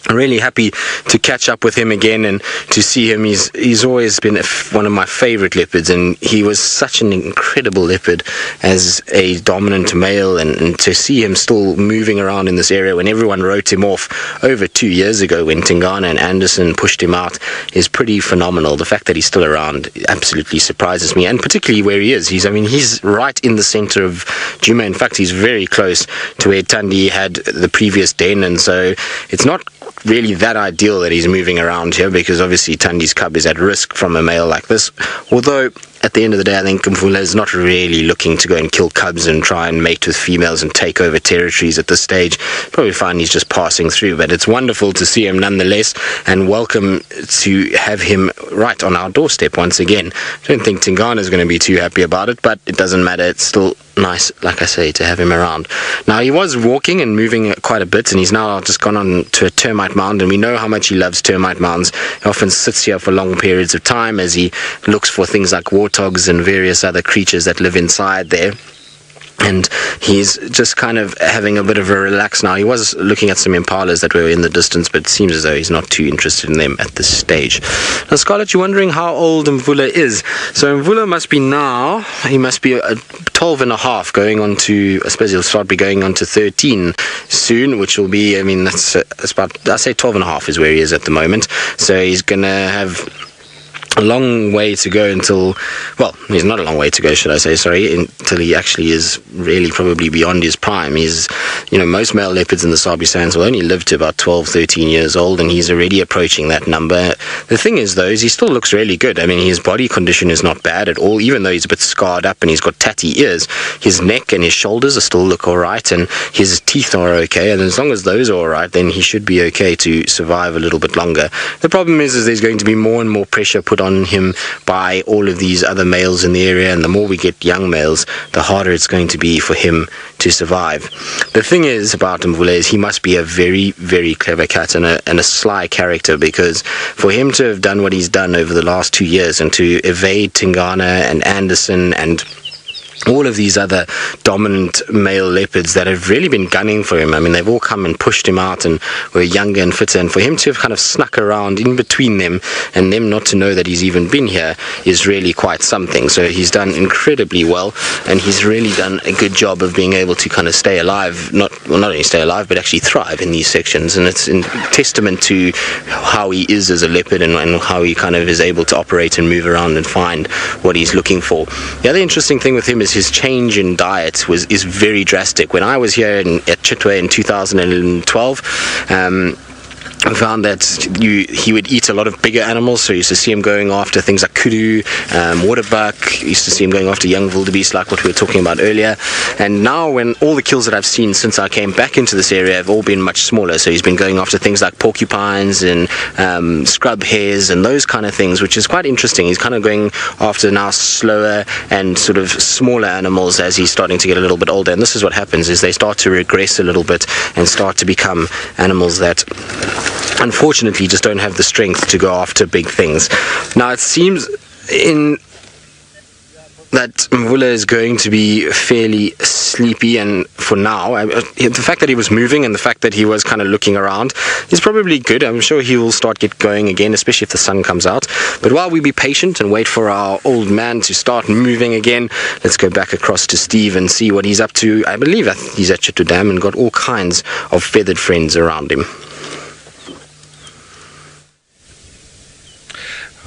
I'm really happy to catch up with him again and to see him. He's always been one of my favorite leopards, and he was such an incredible leopard as a dominant male, and to see him still moving around in this area when everyone wrote him off over 2 years ago when Tingana and Anderson pushed him out is pretty phenomenal. The fact that he's still around absolutely surprises me, and particularly where he is. He's right in the center of Djuma. In fact, he's very close to where Tandi had the previous den, and so it's not really that ideal that he's moving around here, because obviously Tandi's cub is at risk from a male like this. Although at the end of the day, I think Mvula is not really looking to go and kill cubs and try and mate with females and take over territories at this stage. Probably find he's just passing through, but it's wonderful to see him nonetheless, and welcome to have him right on our doorstep once again. I don't think Tingana is going to be too happy about it, but it doesn't matter. It's still nice, like I say, to have him around. Now, he was walking and moving quite a bit, and he's now just gone on to a termite mound, and we know how much he loves termite mounds. He often sits here for long periods of time as he looks for things like warthogs and various other creatures that live inside there. And he's just kind of having a bit of a relax now. He was looking at some impalas that were in the distance, but it seems as though he's not too interested in them at this stage. Now, Scarlett, you're wondering how old Mvula is. So Mvula he must be 12 and a half, going on to, I suppose he'll start going on to 13 soon, which will be, that's about, I say 12 and a half is where he is at the moment. So he's going to have a long way to go until, well, he's not a long way to go, should I say, sorry, until he actually is really probably beyond his prime. He's, most male leopards in the Sabi Sands will only live to about 12, 13 years old, and he's already approaching that number. The thing is, though, is he still looks really good. His body condition is not bad at all, even though he's a bit scarred up and he's got tatty ears. His neck and his shoulders are still look all right, and his teeth are okay, and as long as those are all right, then he should be okay to survive a little bit longer. The problem is there's going to be more and more pressure put on him by all of these other males in the area, and the more we get young males, the harder it's going to be for him to survive. The thing is about Mvula is he must be a very, very clever cat and a sly character, because for him to have done what he's done over the last 2 years and to evade Tingana and Anderson and all of these other dominant male leopards that have really been gunning for him. They've all come and pushed him out and were younger and fitter, and for him to have kind of snuck around in between them and them not to know that he's even been here is really quite something. So he's done incredibly well, and he's really done a good job of being able to kind of stay alive, not only stay alive, but actually thrive in these sections, and it's in testament to how he is as a leopard and how he kind of is able to operate and move around and find what he's looking for. The other interesting thing with him is his change in diet is very drastic. When I was here at Chitwa in 2012, I found that he would eat a lot of bigger animals, so you used to see him going after things like kudu, waterbuck. You used to see him going after young wildebeest, like what we were talking about earlier. And now, when all the kills that I've seen since I came back into this area have all been much smaller, so he's been going after things like porcupines and scrub hares and those kind of things, which is quite interesting. He's kind of going after now slower and sort of smaller animals as he's starting to get a little bit older. And this is what happens, is they start to regress a little bit and start to become animals that unfortunately just don't have the strength to go after big things. Now it seems that Mvula is going to be fairly sleepy, and for now, the fact that he was moving and the fact that he was kind of looking around is probably good. I'm sure he will start get going again, especially if the sun comes out. But while we be patient and wait for our old man to start moving again, let's go back across to Steve and see what he's up to. I believe that he's at Chitwa Dam and got all kinds of feathered friends around him.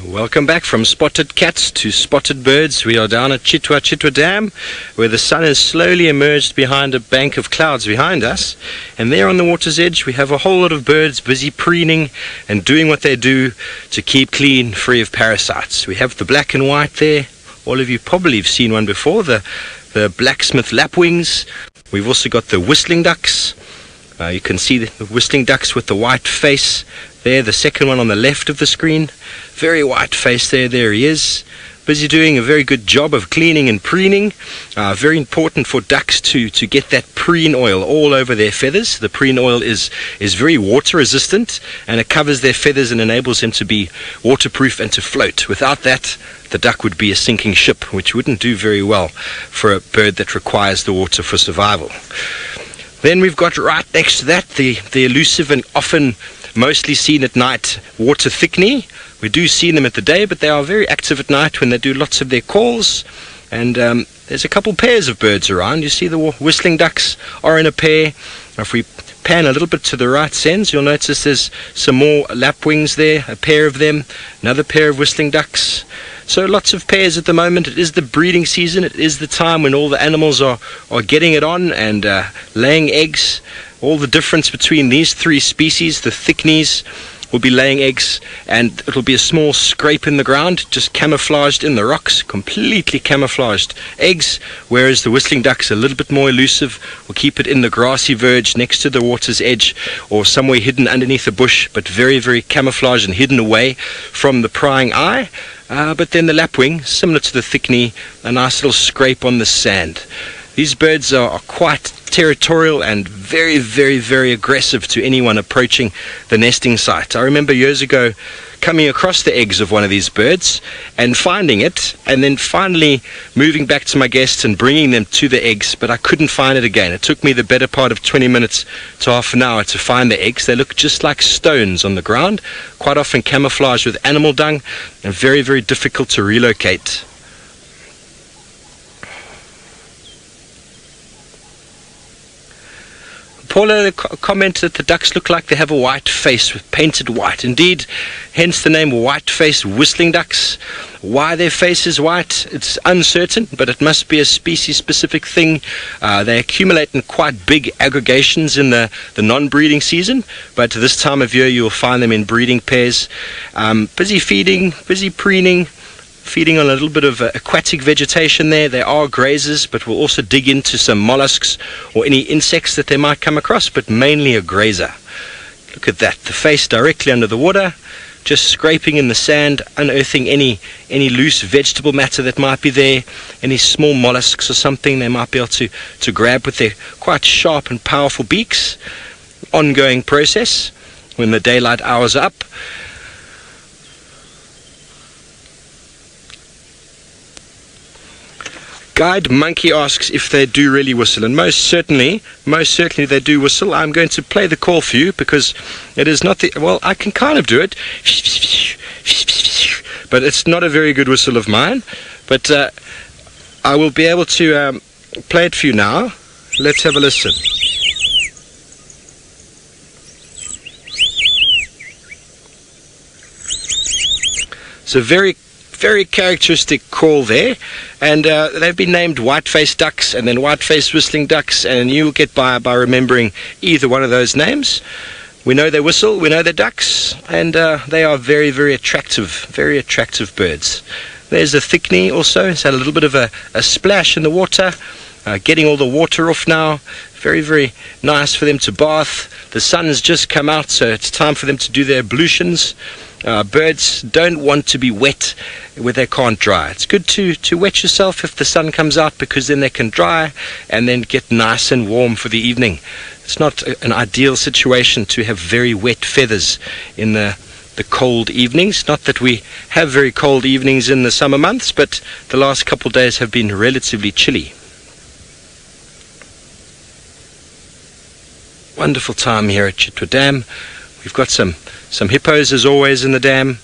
Welcome back from spotted cats to spotted birds. We are down at Chitwa Dam, where the sun has slowly emerged behind a bank of clouds behind us. And there on the water's edge we have a whole lot of birds busy preening and doing what they do to keep clean, free of parasites. We have the black and white there. All of you probably have seen one before, the blacksmith lapwings. We've also got the whistling ducks. You can see the whistling ducks with the white face there, the second one on the left of the screen. Very white face there he is. Busy doing a very good job of cleaning and preening. Very important for ducks to get that preen oil all over their feathers. The preen oil is very water resistant, and it covers their feathers and enables them to be waterproof and to float. Without that, the duck would be a sinking ship, which wouldn't do very well for a bird that requires the water for survival. Then we've got right next to that the elusive and often mostly seen at night water thickney. We do see them at the day, but they are very active at night when they do lots of their calls. And there's a couple pairs of birds around. You see the whistling ducks are in a pair. If we pan a little bit to the right sense, you'll notice there's some more lapwings there, a pair of them, another pair of whistling ducks. So lots of pairs at the moment. It is the breeding season. It is the time when all the animals are getting it on and laying eggs. All the difference between these three species, the thickneys, will be laying eggs, and it'll be a small scrape in the ground, just camouflaged in the rocks, completely camouflaged eggs, whereas the whistling duck's a little bit more elusive. We'll keep it in the grassy verge next to the water's edge or somewhere hidden underneath a bush, but very, very camouflaged and hidden away from the prying eye. But then the lapwing, similar to the thickney, a nice little scrape on the sand. These birds are quite territorial and very, very, very aggressive to anyone approaching the nesting site. I remember years ago coming across the eggs of one of these birds and finding it, and then finally moving back to my guests and bringing them to the eggs, but I couldn't find it again. It took me the better part of 20 minutes to half an hour to find the eggs. They look just like stones on the ground, quite often camouflaged with animal dung, and very, very difficult to relocate. Paula commented that the ducks look like they have a white face, with painted white. Indeed, hence the name white-faced whistling ducks. Why their face is white, it's uncertain, but it must be a species-specific thing. They accumulate in quite big aggregations in the non-breeding season, but this time of year you'll find them in breeding pairs. Busy feeding, busy preening, feeding on a little bit of aquatic vegetation there. They are grazers, but will also dig into some mollusks or any insects that they might come across, but mainly a grazer. Look at that, the face directly under the water, just scraping in the sand, unearthing any loose vegetable matter that might be there, any small mollusks or something they might be able to grab with their quite sharp and powerful beaks. Ongoing process when the daylight hours are up. Guide Monkey asks if they do really whistle, and most certainly they do whistle. I'm going to play the call for you because it is not the, well, I can kind of do it, but it's not a very good whistle of mine, but I will be able to play it for you now. Let's have a listen. So very characteristic call there, and they've been named white-faced ducks and then white-faced whistling ducks, and you'll get by remembering either one of those names. We know they whistle, we know they're ducks, and they are very, very attractive birds. There's a thickney also. It's had a little bit of a splash in the water, getting all the water off now. Very, very nice for them to bath. The sun's just come out, so it's time for them to do their ablutions. Birds don't want to be wet where they can't dry. It's good to wet yourself if the sun comes out, because then they can dry and then get nice and warm for the evening. It's not an ideal situation to have very wet feathers in the cold evenings. Not that we have very cold evenings in the summer months, but the last couple of days have been relatively chilly. Wonderful time here at Chitwa Dam. We've got some hippos as always in the dam.